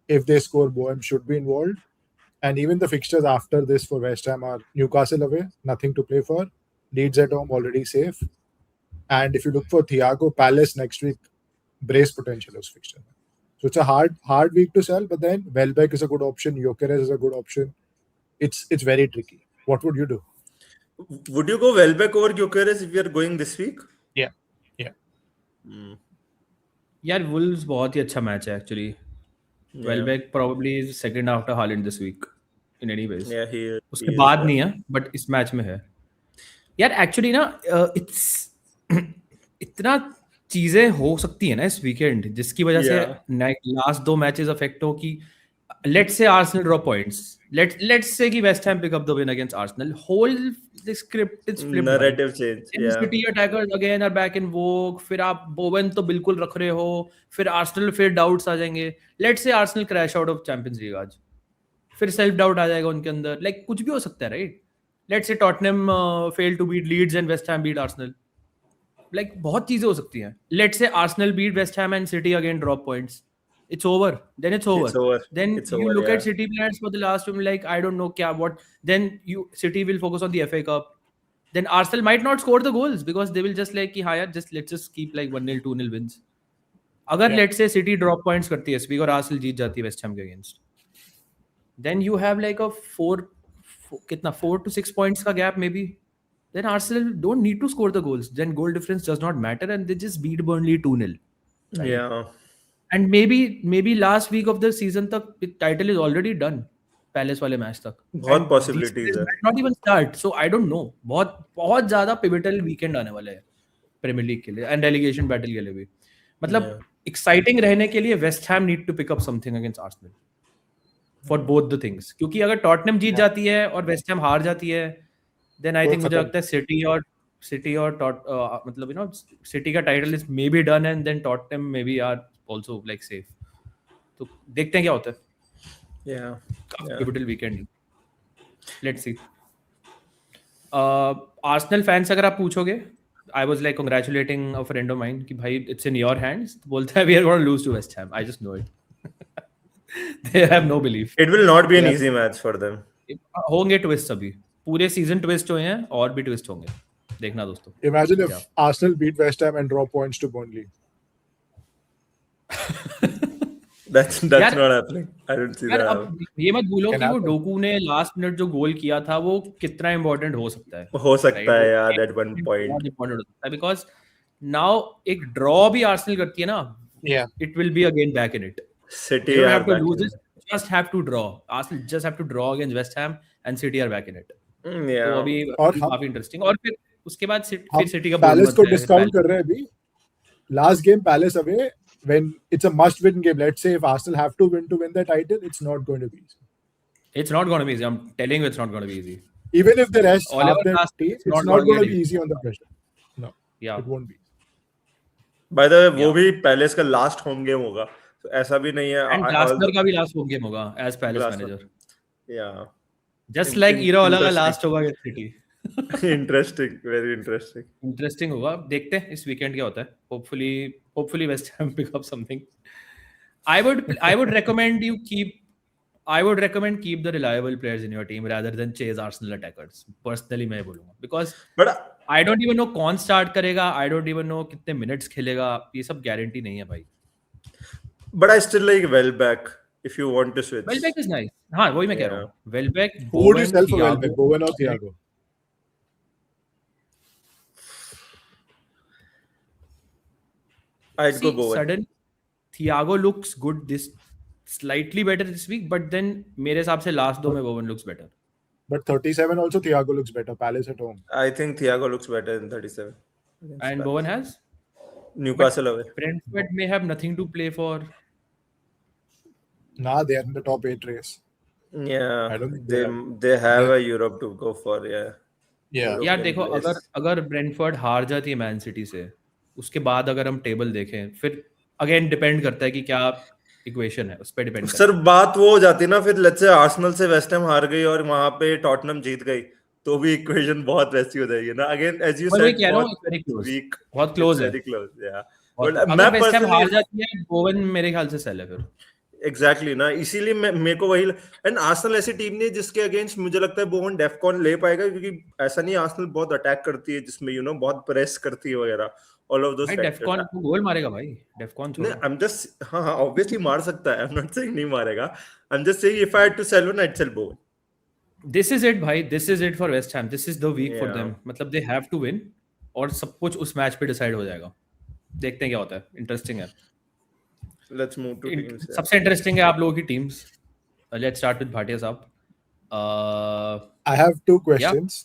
If they score, Bowen should be involved. And even the fixtures after this for West Ham are Newcastle away, nothing to play for. Leeds at home, already safe. And if you look for Thiago, Palace next week, brace potential of fixture. So it's a hard week to sell. But then Welbeck is a good option. Gyökeres is a good option. It's very tricky. What would you do? Would you go Welbeck over Gyökeres if you are going this week? Yeah. यार Wolves बहुत ही अच्छा match है actually. Welbeck probably is second after Haaland this week in any ways. Yeah, he उसके is, बाद yeah. नहीं है but इस match में है. यार एक्चुअली ना it's इतना चीजें हो सकती है ना इस वीकेंड जिसकी वजह से लास्ट दो मैचेस अफेक्ट हो कि let's say Arsenal drop points, let's say that West Ham pick up the win against Arsenal, whole the script is flipped, narrative change. Yeah. City attackers again are back in vogue, फिर आप बोवन तो बिल्कुल रख रहे हो, फिर Arsenal, फिर doubts आ जाएंगे. Let's say Arsenal crash out of champions league आज, फिर सेल्फ डाउट आ जाएगा उनके अंदर, लाइक कुछ भी हो सकता है, right? Let's say Tottenham fail to beat Leeds and West Ham beat Arsenal, like बहुत चीजें हो सकती हैं. Let's say Arsenal beat West Ham and City again drop points, it's over, then it's over. Then It's you over, look yeah. at City players for the last one, like I don't know kya what, then City will focus on the FA Cup, then Arsenal might not score the goals because they will just like कि हाँ यार let's just keep like 1-0 2-0 wins. अगर let's say City drop points करती है इस week और Arsenal जीत जाती है West Ham के against, then you have like a 4 to 6 points का gap maybe. Then Arsenal don't need to score the goals, then goal difference does not matter and they just beat Burnley 2-0. Right? Yeah. And maybe last week of the season तक title is already done, Palace वाले match तक. बहुत possibilities है. Not even start, so I don't know. बहुत ज़्यादा pivotal weekend आने वाला है Premier League के लिए and relegation battle के लिए भी. मतलब exciting रहने के लिए West Ham need to pick up something against Arsenal for both the things. क्योंकि अगर Tottenham जीत जाती है और West Ham हार जाती है, then I think मुझे लगता है City और मतलब you know City का title is maybe done and then Tottenham maybe are also like safe. तो देखते हैं क्या होता है. Yeah. Pivotal weekend. Let's see. Arsenal fans अगर आप पूछोगे, I was like congratulating a friend of mine कि भाई it's in your hands. बोलता है we are going to lose to West Ham. I just know it. They have no belief. It will not be an easy match for them. होंगे twist, अभी पूरे season twist हुए हैं और भी twist होंगे, देखना दोस्तों. Imagine if Arsenal beat West Ham and drop points to Burnley. That's not happening. I don't see that. अब ये मत भूलो कि वो डोकू ने लास्ट मिनट जो गोल किया था वो कितना इंपॉर्टेंट हो सकता है. हो सकता है यार, at one point. इंपॉर्टेंट हो सकता है because now एक ड्रॉ भी आर्सेनल करती है ना, it will be again back in it. City You don't are have to back lose in it, just have to draw. Arsenal just have to draw against West Ham and City are back in it. Yeah. तो अभी काफी interesting. और फिर उसके बाद फिर city का palace को डिस्काउंट कर रहे हैं अभी. Last game Palace away, when it's a must-win game. Let's say if Arsenal have to win the title, it's not going to be easy. It's not going to be easy. I'm telling you, it's not going to be easy. Even if the rest Oliver have their Kahn, team, it's it's not not going to gonna be easy on the pressure. No, Yeah. it won't be. By the way, वो भी palace का last home game होगा, तो ऐसा भी नहीं है. And Glasner का भी लास्ट होम गेम होगा as Palace Glasner. manager. Yeah. Just like Iraola का लास्ट होगा against City. Interesting, very interesting. Interesting होगा. देखते हैं इस वीकेंड क्या होता है. Hopefully West Ham pick up something. I would recommend keep the reliable players in your team rather than chase Arsenal attackers. Personally मैं बोलूँगा because I don't even know कौन start करेगा. I don't even know कितने minutes खेलेगा. ये सब guarantee नहीं है भाई. But I still like Welbeck. if you want to switch. Welbeck is nice. हाँ वही मैं कह रहा Yeah. हूँ. Welbeck, Who would you Bowen, sell for Thiago. Welbeck, Bowen or Thiago? I'd See, go Bowen. sudden Thiago looks good this slightly better this week, but then मेरे हिसाब से last दो में Bowen looks better. But 37 also Thiago looks better. Palace at home. I think Thiago looks better than 37. against And Palace. Bowen has. Newcastle away. Brentford may have nothing to play for. Nah, they are in the top 8 race. Yeah, I don't think they have a Europe to go for. Yeah. Yeah. European यार देखो place. अगर Brentford हार जाती है man city से, उसके बाद अगर हम टेबल देखें, फिर अगेन डिपेंड करता है कि क्या इक्वेशन है, उस पर डिपेंड करता सर बात वो हो जाती है ना, फिर लेट्स से आर्सेनल से वेस्ट हैम हार गई और वहां पे टॉटनहम जीत गई, तो भी इक्वेशन बहुत वैसी हो जाएगी ना. अगेन एज यू है. वही सेड, कह रहा हूँ, वेरी क्लोज, वीक, बहुत क्लोज है. Very close. या और बट अगर मैं वेस्ट हैम हार पर्सनली जाती है, बोवन मेरे ख्याल से सेल है फिर. एग्जैक्टली ना, इसीलिए मेरे को वही. एंड आर्सेनल ऐसी टीम नहीं है जिसके अगेंस्ट मुझे लगता है बोवन डेफकॉन ले पाएगा, क्योंकि ऐसा नहीं, आर्सेनल बहुत अटैक करती है जिसमें बहुत प्रेस करती है वगैरह, ऑल ऑफ दोस भाई फैक्टर्स. डेफकॉन को गोल मारेगा भाई, डेफकॉन नहीं, छोड़ो. आई एम जस्ट, हाँ ऑब्वियसली मार सकता है, आई एम नॉट सेइंग नहीं मारेगा, I am just saying if I had to sell one, I'd sell Bowen. This is it भाई, this is it for West Ham, this is the week for Yeah. Them. मतलब they have to win और सब कुछ उस match पे decide हो जाएगा. देखते हैं क्या होता है. इंटरेस्टिंग है. Let's move two teams. सबसे इंटरेस्टिंग है आप लोगों की teams. Let's start with Bhatia साहब. I have 2 questions.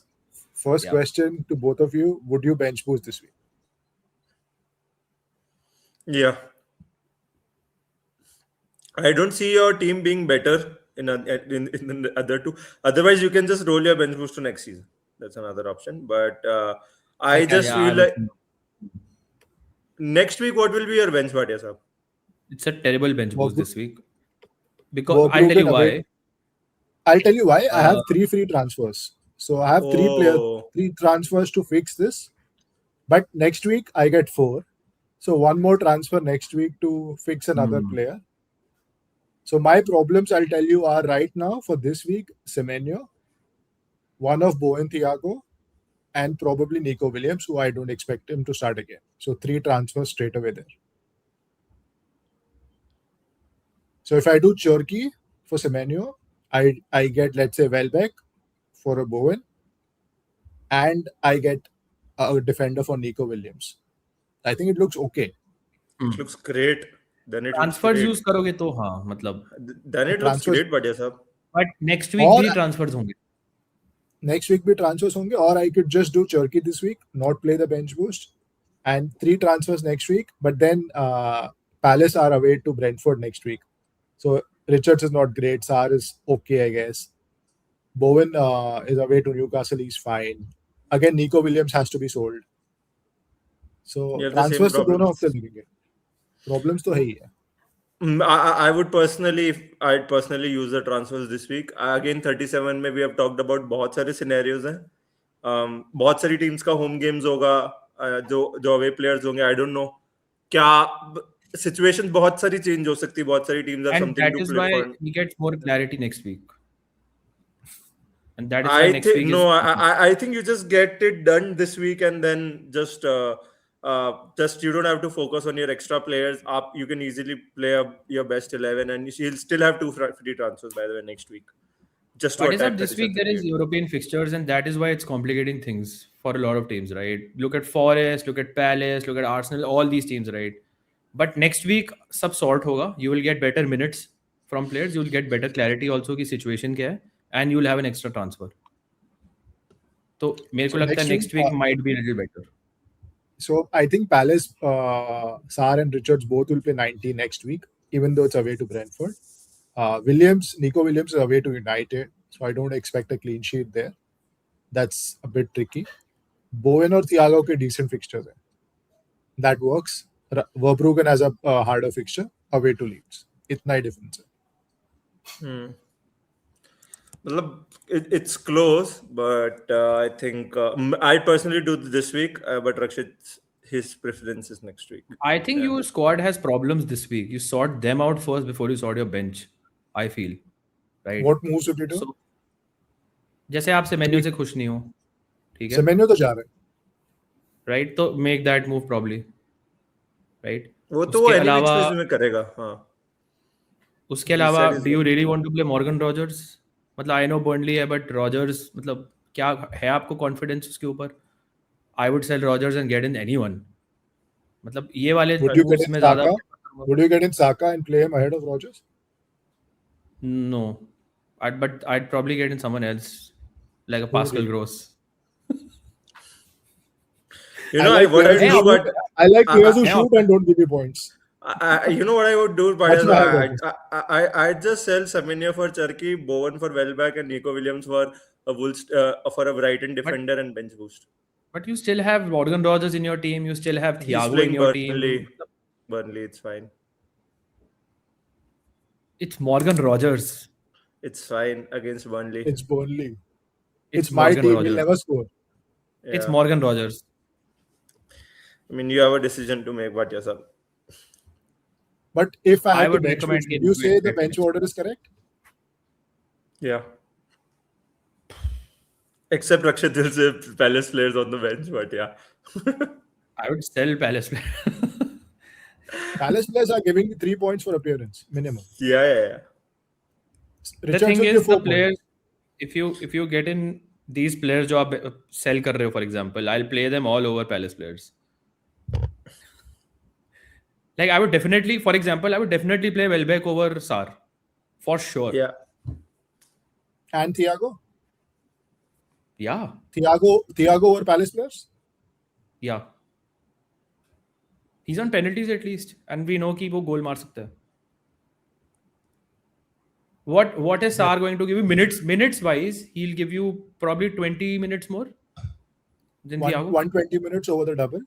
First Yeah. question to both of you: would you bench boost this week? Yeah, I don't see your team being better in the other two. Otherwise, you can just roll your bench boost to next season. That's another option. But I just feel like next week, what will be your bench, Bhatia sahab? It's a terrible bench boost Bob- this week. Because I'll tell you why. I'll tell you why. I have 3 free transfers. So I have 3 players, Oh, 3 transfers to fix this. But next week I get 4. So one more transfer next week to fix another player. So my problems, I'll tell you, are right now for this week: Semenyo, one of Bowen, Thiago, and probably Nico Williams, who I don't expect him to start again. So 3 transfers straight away there. So if I do Cherky for Semenyo, I get, let's say, Welbeck for a Bowen, and I get a defender for Nico Williams. I think it looks okay. it looks great. Then it looks transfers great. Use करोगे तो हाँ, मतलब. Then it looks Transfers- great, Bhatia sahab. But next week और- भी transverse होंगे. Next week be transfers honge, or I could just do Cherky this week, not play the bench boost, and 3 transfers next week. But then Palace are away to Brentford next week. So Richards is not great. Sarr is okay, I guess. Bowen is away to Newcastle. He's fine. Again, Nico Williams has to be sold. So You have the same transfers तो दोनों problems. हफ्ते लगेंगे. Problems तो है ही है. I would personally, I'd personally use the transfers this week. Again, 37 में we have talked about बहुत सारे scenarios हैं. बहुत सारी teams का home games होगा, जो away players होंगे. I don't know क्या situations बहुत सारी change हो सकती है. बहुत सारी teams have And something that to is play why for. he gets more clarity next week. And that is why I next think week no, is... I think you just get it done this week, and then just you don't have to focus on your extra players. You can easily play your best 11, and you'll still have 2 free transfers by the way next week. Just to But is attack that this 37, week there is 38. European fixtures, and that is why it's complicating things for a lot of teams, right? Look at Forest, look at Palace, look at Arsenal, all these teams, right? But next week सब sort होगा. You will get better minutes from players. You will get better clarity also की situation क्या है, and you will have an extra transfer. तो मेरे को So लगता है next next week might be a little better. So I think Palace, Sarr and Richards both will play 90 next week, even though it's away to Brentford. Nico Williams is away to United, so I don't expect a clean sheet there. That's a bit tricky. Bowen or Thiago के decent fixtures हैं. That works. Verbruggen has a harder fixture away to Leeds. इतना ही difference है. मतलब it's close, but I think I personally do this week, but Rakshit, his preference is next week. I think your squad has problems this week. You sort them out first before you sort your bench. I feel, right? What moves would you do? So, जैसे आप Semenyo से खुश नहीं हो, ठीक है? Semenyo तो जा रहा है. Right? तो make that move probably, right? वो तो वो उसके any which अलावा ways में करेगा, हाँ. उसके He अलावा said he's do you really want to play Morgan Rogers? मतलब आई नो बर्नली है बट रॉजर्स मतलब क्या है आपको कॉन्फिडेंस उसके ऊपर? I would sell Rogers and get in anyone. मतलब ये वाले Would you get moves in में ज्यादा Saka? Would you get in Saka and play him ahead of Rodgers? no. I'd probably get in someone else like a Who would Pascal you? Gross. You know, like what I players would who do, shoot. but I like players who Yeah. shoot and don't give you points. you know what I would do, but That's why I got this. I'd just sell Semenyo for Cherki, Bowen for Welbeck, and Nico Williams for a Wolves, for a Brighton defender and bench boost. But you still have Morgan Rogers in your team. You still have He's Thiago in playing your Burnley. team. Burnley, it's fine. It's Morgan Rogers. It's fine against Burnley. It's Burnley. It's It's my Morgan team. Rogers. He'll never score. It's Yeah. Morgan Rogers. I mean, you have a decision to make, but yourself. But if I I had to would bench recommend boost, would him you to say the get bench bench. order is correct? Yeah. Except Rakshit will say Palace players on the bench, but yeah. I would sell Palace. Palace players are giving me 3 points for appearance minimum. Yeah. The Richards thing will is, give 4 the players, points. if you get in these players जो आप sell कर रहे हो, for example, I'll play them all over Palace players. Like I would definitely, for example, I would definitely play Welbeck over Sarr, for sure. Yeah. And Thiago? Yeah. Thiago over Palace players? Yeah. He's on penalties at least, and we know कि वो goal मार सकता है. What is Sarr going to give you? Minutes wise, he'll give you probably 20 minutes more than Thiago. 120 minutes over the double.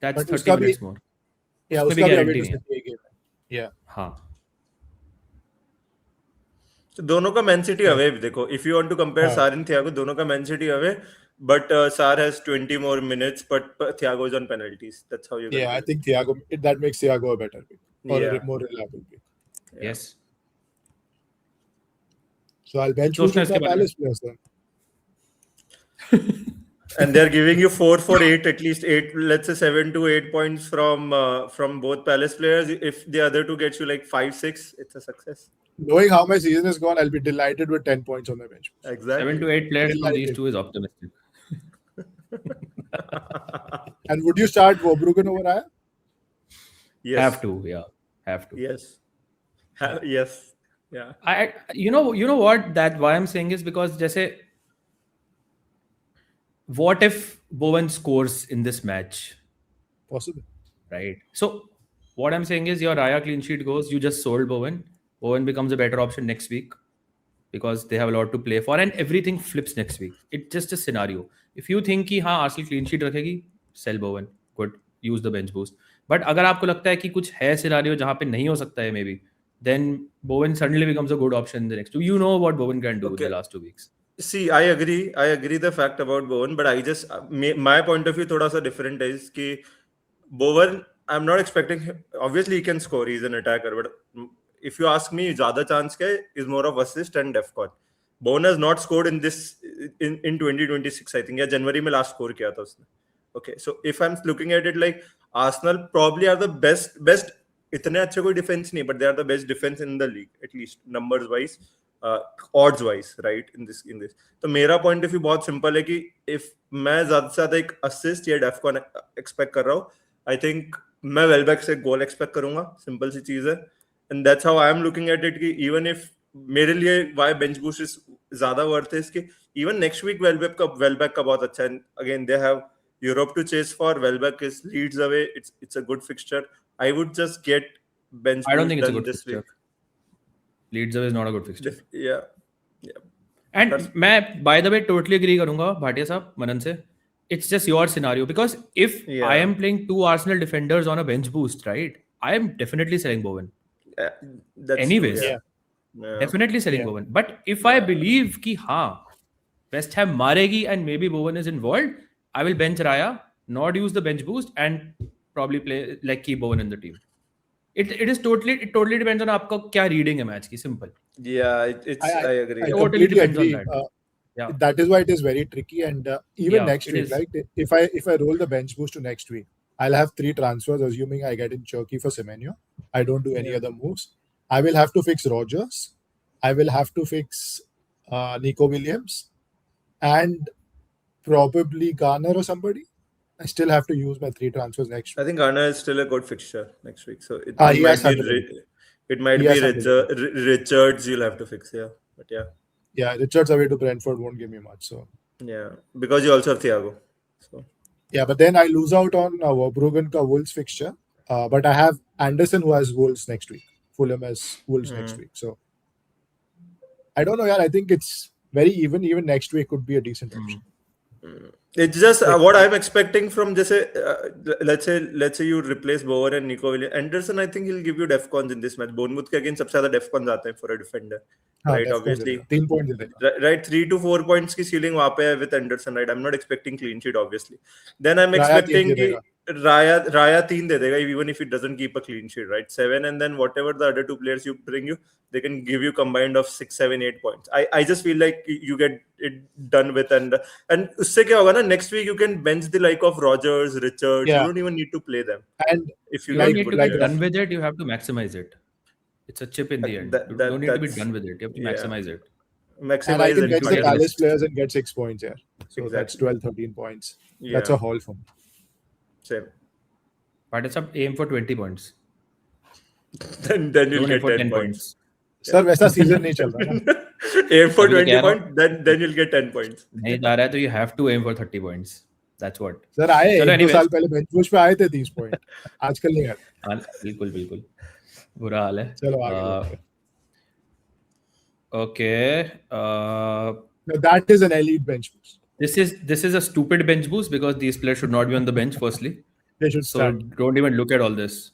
That's but 30 उसका minutes भी- more. Yeah, उसमें भी उसका भी guarantee away to नहीं है. City game है. Yeah. हाँ. So दोनों का Man City away देखो. If you want to compare हाँ. Sarr and Thiago, दोनों का Man City away, but Sarr has 20 more minutes, but Thiago is on penalties. That's how you get Yeah, I it. think that makes Thiago a better pick. Or Yeah. a more reliable pick. Yes. So I'll bench सोचना boost इसके my बारे में. Palace players then. And they're giving you 4 for 8, at least 8, let's say 7 to 8 points from both Palace players. If the other two gets you like 5, 6, it's a success. Knowing how my season is gone, I'll be delighted with 10 points on my bench. Exactly. 7 to 8 players from these Delighted. two is optimistic. And would you start Verbruggen over Raya? Yes. Have to, yeah. Have to. Yes. Yes. Yeah. You know what, that why I'm saying is because जैसे what if Bowen scores in this match, Possible. right? So what I'm saying is your Raya clean sheet goes, you just sold Bowen. Bowen becomes a better option next week because they have a lot to play for and everything flips next week. It's just a scenario. If you think कि हाँ Arsenal clean sheet रखेगी, sell Bowen. Good. Use the bench boost. But अगर आपको लगता है कि कुछ है scenario जहाँ पे नहीं हो सकता है maybe, then Bowen suddenly becomes a good option in the next two. You know what Bowen can do in the last 2 weeks. See, I agree the fact about Bowen, but I just my point of view थोड़ा सा different is कि Bowen, I'm not expecting him, obviously he can score, he's an attacker, but if you ask me, ज़्यादा chance क्या है is more of assist and defcon. Bowen has not scored in 2026, I think. या जनवरी में last score किया था उसने. Okay, so if I'm looking at it like Arsenal probably are the best इतने अच्छे कोई defense नहीं, but they are the best defense in the league, at least numbers wise, odds wise, right? In this. तो मेरा point of view बहुत simple है कि if मैं ज़्यादा से ज़्यादा एक assist या defcon expect कर रहा हूँ, I think मैं Welbeck से goal expect करूँगा, simple सी चीज़ है. And that's how I am looking at it कि even if मेरे लिए why bench boost is ज़्यादा worth है इसके, even next week Welbeck का बहुत अच्छा है. Again they have Europe to chase for. Welbeck is Leeds away. It's a good fixture. I would just get bench I don't boost think it's a done good this fixture. week. Leeds away is not a good fixture. Yeah. And That's- मैं by the way totally agree करूंगा भाटिया साहब मनन से. It's just your scenario because if Yeah. I am playing 2 Arsenal defenders on a bench boost, right? I am definitely selling Bowen. That's Anyways. true, Yeah. yeah. Definitely selling Yeah. Bowen. But if I believe कि हाँ West Ham मारेगी and maybe Bowen is involved, I will bench Raya, not use the bench boost and probably play like keep Bowen in the team. It totally depends on आपका क्या reading है match की. Simple. Yeah, I agree. I Totally completely depends on agree. that. Yeah. That is why it is very tricky. And even Yeah, next it week, is. right? If I roll the bench boost to next week, I'll have 3 transfers, assuming I get in Cherki for Semenyo. I don't do any other moves. I will have to fix Rogers. I will have to fix Nico Williams and probably Garner or somebody. I still have to use my 3 transfers next I week. think Garner is still a good fixture next week. So it He might has be somebody. it might He be has somebody. Richards you'll have to fix, yeah. But yeah. Yeah, Richards away to Brentford won't give me much. So Yeah. Because you also have Thiago. So yeah, but then I lose out on Verbruggen ka Wolves fixture. But I have Anderson who has Wolves next week. Fulham has Wolves next week. So I don't know, yeah. I think it's very even. Even next week could be a decent option. it's just what I'm expecting from just let's say you replace Bowen and Nico Williams. Anderson, I think he'll give you defcons in this match. Bournemouth के against सबसे ज़्यादा defcons आते हैं for a defender, right? Obviously, 3 points दे देगा. right, 3 to 4 points की ceiling वहाँ पे है with Anderson, right? I'm not expecting clean sheet, obviously. Then I'm Raya 3 expecting दे कि देगा. Raya 3 दे देगा, even if he doesn't keep a clean sheet, right? 7, and then whatever the other 2 players you bring they can give you combined of 6, 7, 8 points. I just feel like you get it done with, and उससे क्या होगा ना, next week you can bench the like of Rogers, Richards. Yeah. You don't even need to play them. And If you You don't get need good to be players. done with it. You have to maximize it. It's a chip in the end. You don't need to be that's- done with it. You have to yeah. maximize it. and I Maximize can and bench the get Palace list. players and get 6 points here. So that's Exactly. 12, 13 points. That's Yeah. a haul for me. Same. But it's aim for 20 points. Then you'll Don't aim get for 10 points. Sir, वैसा season नहीं चल रहा ना. Aim for अभी तो 20 कह रहा हूँ. points, then you'll get 10 points. नहीं जा रहा है तो you have to aim for 30 points. That's what. Sir आए चलो 1-2 anyways. साल पहले बेंच पुश पे आए थे 30 पॉइंट. आजकल नहीं आते. हाँ, बिल्कुल बुरा हाल है. चलो आगे बढ़ते हैं. Okay. Now that is an elite bench boost. This is a stupid bench boost because these players should not be on the bench. Firstly, They should so start. don't even look at all this.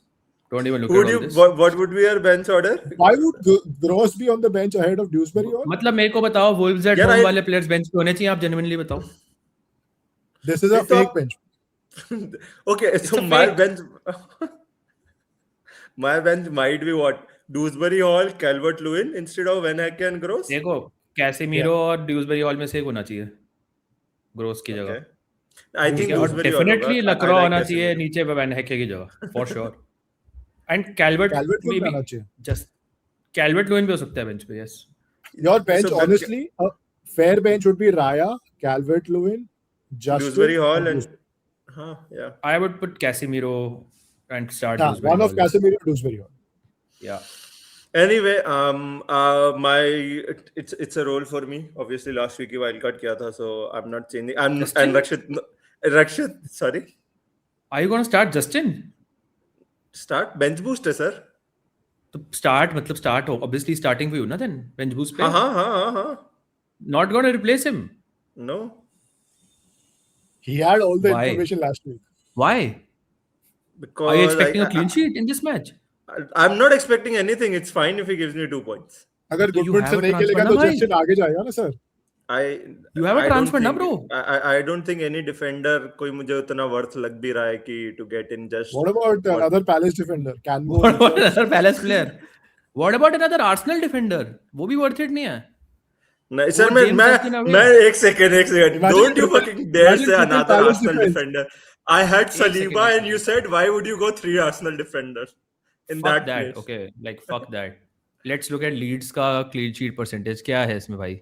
Don't even look Would at all you? this. What would be your bench order? Why would Gross be on the bench ahead of Dewsbury? Hall? मतलब मेरे को बताओ Wolves at यार, home I- वाले players bench पे होने चाहिए. आप genuinely बताओ. This is a ये तो fake आप- bench. Okay, so a my fake. bench, my bench might be what? Dewsbury Hall, Calvert-Lewin instead of Van Hecke and Gross. देखो कैसेमीरो और ड्यूसबरी हॉल में से एक होना चाहिए ग्रोस की Okay. जगह. I think ठीक है, और Dewsbury Hall डेफिनेटली होगा. I लक्रो like होना Casemiro. चाहिए नीचे वैन हेके की जगह for sure. And Calvert Calvert may would be आना चाहिए. जस्ट कैल्वर्ट लुइन भी हो सकता है बेंच पे. Yes Your bench, So, honestly, a fair bench would be Raya, Calvert-Lewin, Justin, Dewsbury Hall and Dewsbury. yeah. I would put Casemiro and start Yeah, Dewsbury one of Hall. Casemiro, Dewsbury Hall. Yeah. Anyway, it's a role for me. Obviously, last week he wildcard किया था, so I'm not changing. And Rakshit, sorry. Are you going to start Justin? Start bench boost है sir. तो start मतलब start हो obviously starting for you ना then bench boost पे. हाँ. Not going to replace him. No. He had all the Why? information last week. Why? Because Are you expecting a clean sheet in this match? I'm not expecting anything. It's fine if he gives me 2 points. अगर तो you Goodman से have a नहीं खेलेगा transfer तो ना Justin आगे जाएगा ना sir. You have a I don't transfer ना, think- bro. I don't think any defender कोई मुझे उतना worth लग भी रहा है कि to get in just. What about another Palace defender? Canbo. What about another Palace player? What about another Arsenal defender? वो भी worth it नहीं है. नहीं सर, वो James Justin away. मैं एक second Imagine don't you triple- fucking dare imagine say triple another Palace Arsenal defense. defender. I had Saliba second. and you said why would you go 3 Arsenal defenders in Fuck that that. place? Okay, like fuck that. Let's look at Leeds का clean sheet percentage. क्या है इसमें भाई?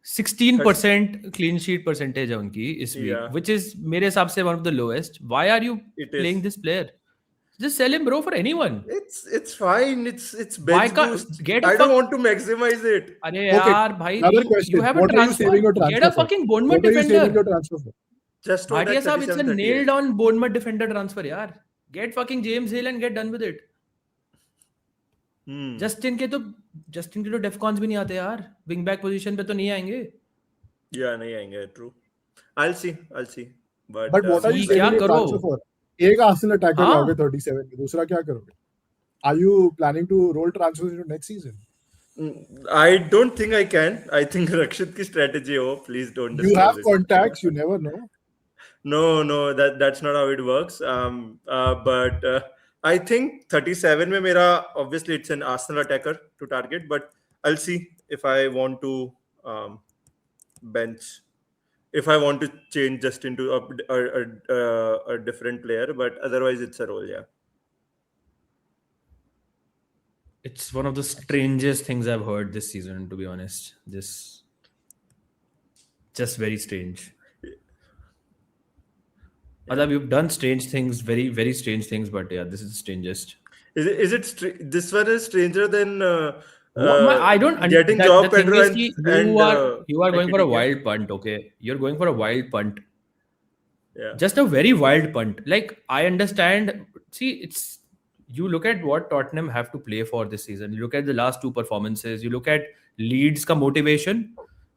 16% clean sheet percentage है उनकी इस week, Yeah. which is मेरे हिसाब से one of the lowest. Why are you It is. playing this player? Just sell him, bro, for anyone. It's fine. It's Why bench can't- boost. get a I don't fuck- want to maximize it. अरे Okay, यार भाई, another you question. have a What are you transfer. saving your Get a transfer for? fucking Bournemouth What are you saving defender. your transfer for? Just to Bhatia साहब, it's a 37-38. nailed on Bournemouth defender transfer यार. Get fucking James Hill and get done with it. Justin के तो डेफकॉन्स भी नहीं आते यार. Wing back position पे तो नहीं आएंगे. Yeah, नहीं आएंगे. True. I'll see. But But what are you See, saving क्या your करो? transfer for? एक Arsenal attacker हाँ. लाओगे 37 में, दूसरा क्या करोगे? Are you planning to roll transfers into next season? I don't think I can. I think Rakshit की strategy हो. Please don't. You disclose have it. contacts, you never know. No, that's not how it works. But I think 37 में मेरा obviously it's an Arsenal attacker to target, but I'll see if I want to bench, if I want to change just into a different player. But otherwise, it's a role, yeah. It's one of the strangest things I've heard this season, to be honest. Just very strange. Although you've done strange things, very, very strange things, but yeah, this is the strangest. This one is stranger than I don't. getting The Joao thing Pedro is, and you are going for a Ekitike. wild punt. Okay, you're going for a wild punt. Yeah. Just a very wild punt. Like, I understand. See, it's you look at what Tottenham have to play for this season. You look at the last two performances. You look at Leeds' ka motivation.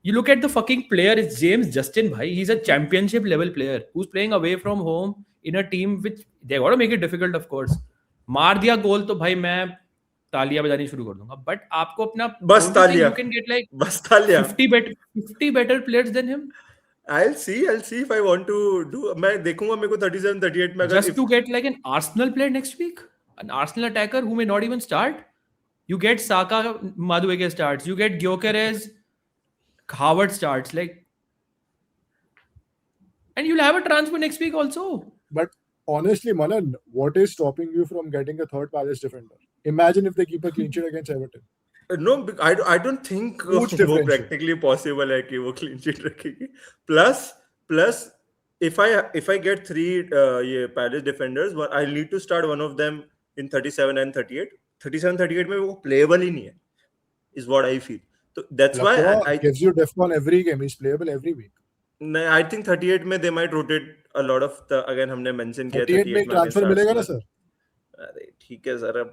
You look at the fucking player. It's James Justin. Bhai, he's a championship level player who's playing away from home in a team which they got to make it difficult, of course. मार दिया गोल तो भाई मैं तालियां बजानी शुरू कर दूंगा. But आपको अपना बस don't you think तालियां. you can get like बस तालियां. 50 better players than him? I'll see if I want to do. मैं देखूंगा मेरे को 37 38 में अगर Just to get like an Arsenal player next week, an Arsenal attacker who may not even start. You get Saka, Madueke starts. You get Gyökeres, Howard starts. Like, and you'll have a transfer next week also. But honestly, Manan, what is stopping you from getting a third Palace defender? Imagine if they keep a clean sheet against Everton. No, I don't think Huge वो differential. practically possible है कि वो clean sheet रखेगी. Plus, if I get 3 ये Palace defenders, I'll need to start one of them in 37 and 38. 37, 38 में वो playable ही नहीं है. Is what I feel. So that's why I gives you depth on every game. He's playable every week. I think 38 में they might rotate a lot of the again हमने mention किया 38 में transfer मिलेगा ना sir? अरे ठीक है sir, अब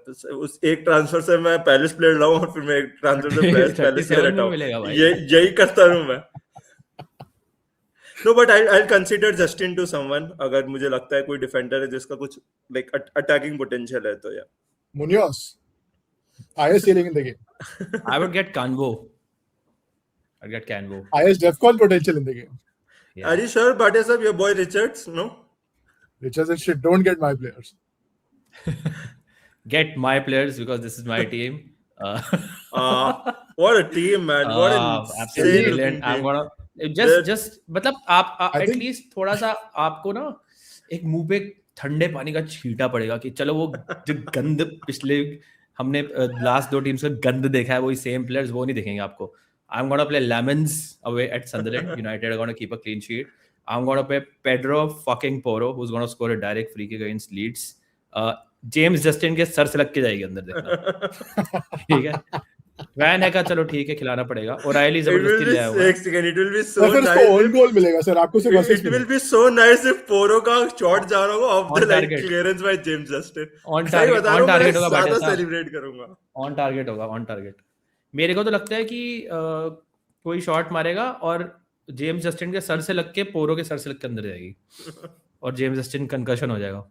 उस एक ट्रांसफर से मैं पैलेस प्लेयर लाऊं और फिर मैं एक ट्रांसफर से पैलेस प्लेयर हटाऊं, यही करता रहूं मैं. No, but I'll consider Justin to someone अगर मुझे लगता है कोई डिफेंडर है जिसका कुछ like attacking potential है तो या Munoz, highest ceiling in the game. I would get Canvo. I'd get Canvo. Highest DEFCON potential in the game. Yeah. Are you sure, Bhatia sir, your boy Richards? No? Richards and shit, don't get my players. Get my players because this is my team. What a team, man! What an absolutely brilliant. I'm gonna just मतलब आप at least थोड़ा सा आपको ना एक मुंह पे ठंडे पानी का छींटा पड़ेगा कि चलो वो जो गंद पिछले हमने लास्ट 2 टीम्स का गंद देखा है वही सेम प्लेयर्स वो नहीं देखेंगे आपको. I'm gonna play Lemons away at Sunderland. United are gonna keep a clean sheet. I'm gonna play Pedro fucking Porro, who's gonna score a direct free kick against Leeds. James Justin के sir से लग के जाएगी अंदर देखना. ठीक है. Van है का चलो ठीक है खिलाना पड़ेगा. O'Reilly जबरदस्ती ले आया हुआ. एक second, it will be so nice. Sir own goal मिलेगा सर आपको सिर्फ assist. It will be so nice if Porro का शॉट जा रहा होगा off the line clearance by James Justin. On target होगा ज्यादा सेलिब्रेट करूंगा. On target होगा, on target. मेरे को तो लगता है कि कोई शॉट मारेगा और जेम्स जस्टिन के सर से लग के पोरो के सर से लग के अंदर जाएगी और जेम्स जस्टिन कंकशन हो जाएगा.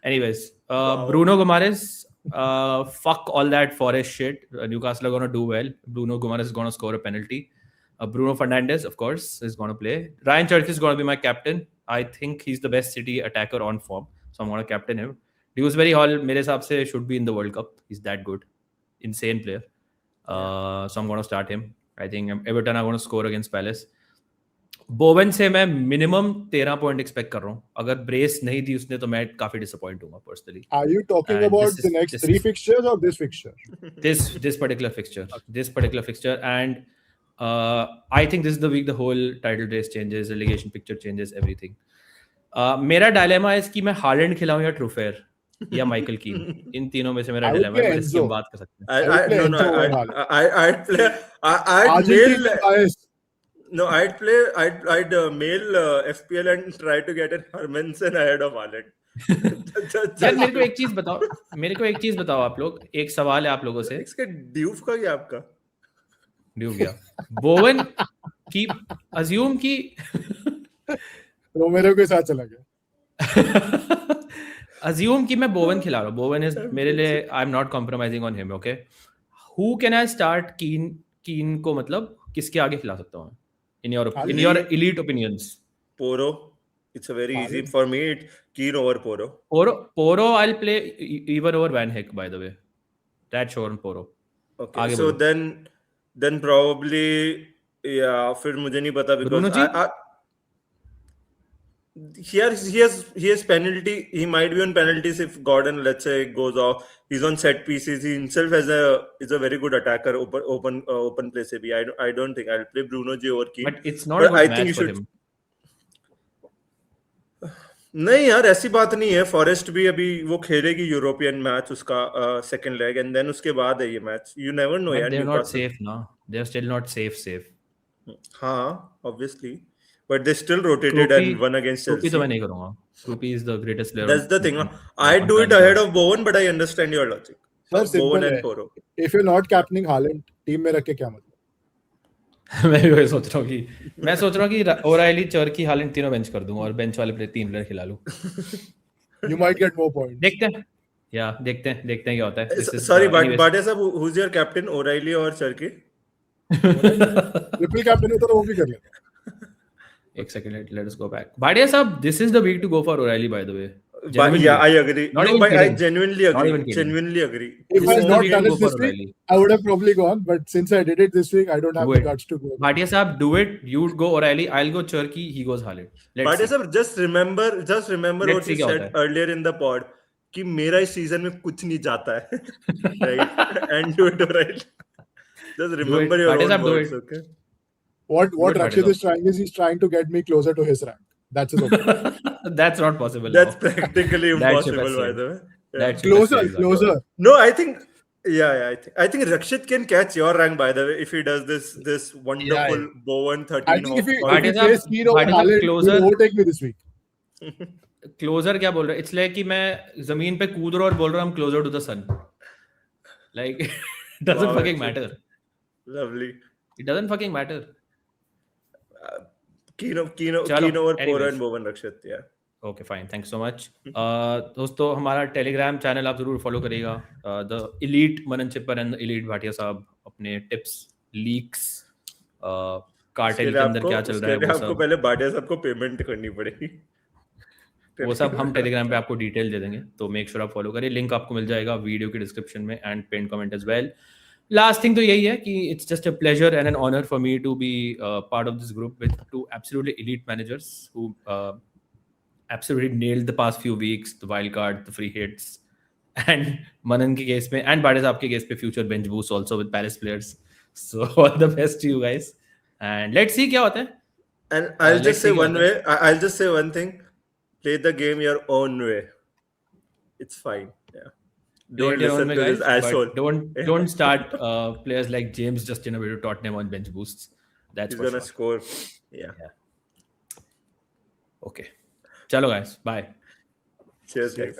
Anyways, Bruno Guimaraes, fuck all that Forest shit. Newcastle are going to do well. Bruno Guimaraes is going to score a penalty. Bruno Fernandes, of course, is going to play. Ryan Church is going to be my captain. I think he's the best City attacker on form, so I'm going to captain him. Dewsbury Hall, मेरे हिसाब से should be in the World Cup. He's that good, insane player. So I'm going to start him. I think Everton are going to score against Palace. बोवन से मैं minimum 13 point expect कर रहा हूं. अगर brace नहीं दी उसने तो मैं काफी डिसअपॉइंट हूंगा personally. Are you talking about the next 3 fixtures or this fixture? This particular fixture and I think this is the week the whole title race changes, relegation picture changes, everything. मेरा dilemma है कि मैं Holland खिलाऊं या ट्रूफेयर या Michael कीन. इन तीनों में से मेरा डिलेमा है. इसकी हम बात कर सकते हैं. No, I'd mail FPL and try to get an Hermansen ahead of Haaland. यार मेरे को एक चीज बताओ आप लोग. एक सवाल है आप लोगों से. इसका ड्यूफ का क्या आपका ड्यूफ गया. बोवन की अज्यूम की रोमेरो के साथ चला गया. अज्यूम कि मैं बोवन खिला रहा हूँ. बोवन इज मेरे लिए आई am not compromising on him. Okay, who can I start? कीन को मतलब किसके आगे खिला सकता हूँ in your elite opinions? Porro. It's a very easy for me. Keane over Porro. Porro I'll play even over Van Hecke, by the way. That's sure on Porro. Okay, so then probably फिर मुझे नहीं पता because he has penalty. He might be on penalties if Gordon, let's say, goes off. He's on set pieces. He himself is a very good attacker. Open play se bhi. I don't think I'll play Bruno G over Keane. But it's not But a good I think match you for should. him. नहीं यार ऐसी बात नहीं है. Forest भी अभी वो खेलेगी यूरोपियन मैच उसका सेकंड लेग एंड देन उसके बाद है ये match. You never know But यार. they're not Newcastle. safe now. They're still not safe. हाँ, obviously. But they still rotated and won against Kropi तो Chelsea. मैं नहीं करूँगा. Kropi is the greatest player. That's the thing. on I'd do it planet ahead Earth. of Bowen, but I understand your logic. Sir, Bowen simple and है. Poro. If you're not captaining Haaland, team में रख के क्या मतलब? मैं भी वही सोच रहा हूँ कि ओराइली, चर्की, हालैंड तीनों बेंच कर दूं और बेंच वाले प्लेयर 3 प्लेयर खिला लूं. You might get more points. देखते हैं क्या होता है. Sorry, Bhatia sir, who's your captain? O'Reilly or Cherki? Triple captain है तो वो भी कर लेते. एक second, let us go back. Bhatia साहब, this is the week to go for O'Reilly, by the way. Yeah, I agree. Not No, even but I kidding. genuinely Not even agree. kidding. Genuinely agree. If This I is had the not week to done go it for this week, O'Reilly. I would have probably gone. But since I did it this week, I don't have Do the it. guts to go. Bhatia साहब, do it. You go O'Reilly, I'll go Cherki, he goes Haaland. Let's Bhatia see. sir, just remember Let's what see you क्या said होता है. earlier in the pod कि मेरा इस season में कुछ नहीं जाता है. Right? And do it O'Reilly. Just remember your Bhatia own साहब, do words, it. okay? What Good, Rakshit Bhatia is trying is he's trying to get me closer to his rank. That's his objective. That's not possible. That's now. practically That ship has impossible, by sailed. the way. Yeah. That ship has sailed, Bhatia. Closer. No, I think, I think Rakshit can catch your rank, by the way, if he does this wonderful Yeah. Bowen 13. I think if he Bhatia plays साहब, Keane over Bhatia साहब, Haaland, closer. he'll overtake me this week. Closer क्या बोल रहा है? It's like कि मैं जमीन पे कूद रहा हूं और बोल रहा हूं closer to the sun. Like it doesn't Wow, fucking Rakshit. Matter. Lovely. It doesn't fucking matter. Keen over चलो, Poro anyways. and Bowen Rakshit, yeah. Okay fine, thanks so much. दोस्तों, हमारा टेलीग्राम चैनल आप जरूर follow करिएगा. The elite Manan cheaper and the elite Bhatia साहब अपने tips, leaks, cartel के अंदर क्या चल रहा है, वो आपको सब पहले भाटिया साहब को पेमेंट करनी पड़ेगी. वो सब हम टेलीग्राम पे आपको डिटेल दे देंगे. तो मेक श्योर आप फॉलो करिए. लिंक आपको मिल जाएगा वीडियो के डिस्क्रिप्शन में and pin comment as well. Last thing तो यही है कि it's just a pleasure and an honour for me to be part of this group with 2 absolutely elite managers who absolutely nailed the past few weeks, the wild card, the free hits, and Manan के case में and Bhatia साहब के case पे future bench boost also with Palace players. So all the best to you guys and let's see क्या होता है. And I'll let's just say see one way. I'll just say one thing. Play the game your own way. It's fine. Yeah. Don't Play it your own listen way, to guys, this asshole. but don't start players like James Justin away to Tottenham on bench boosts. That's He's for gonna sure. score. Yeah. Okay. Chalo guys, bye. Cheers, guys.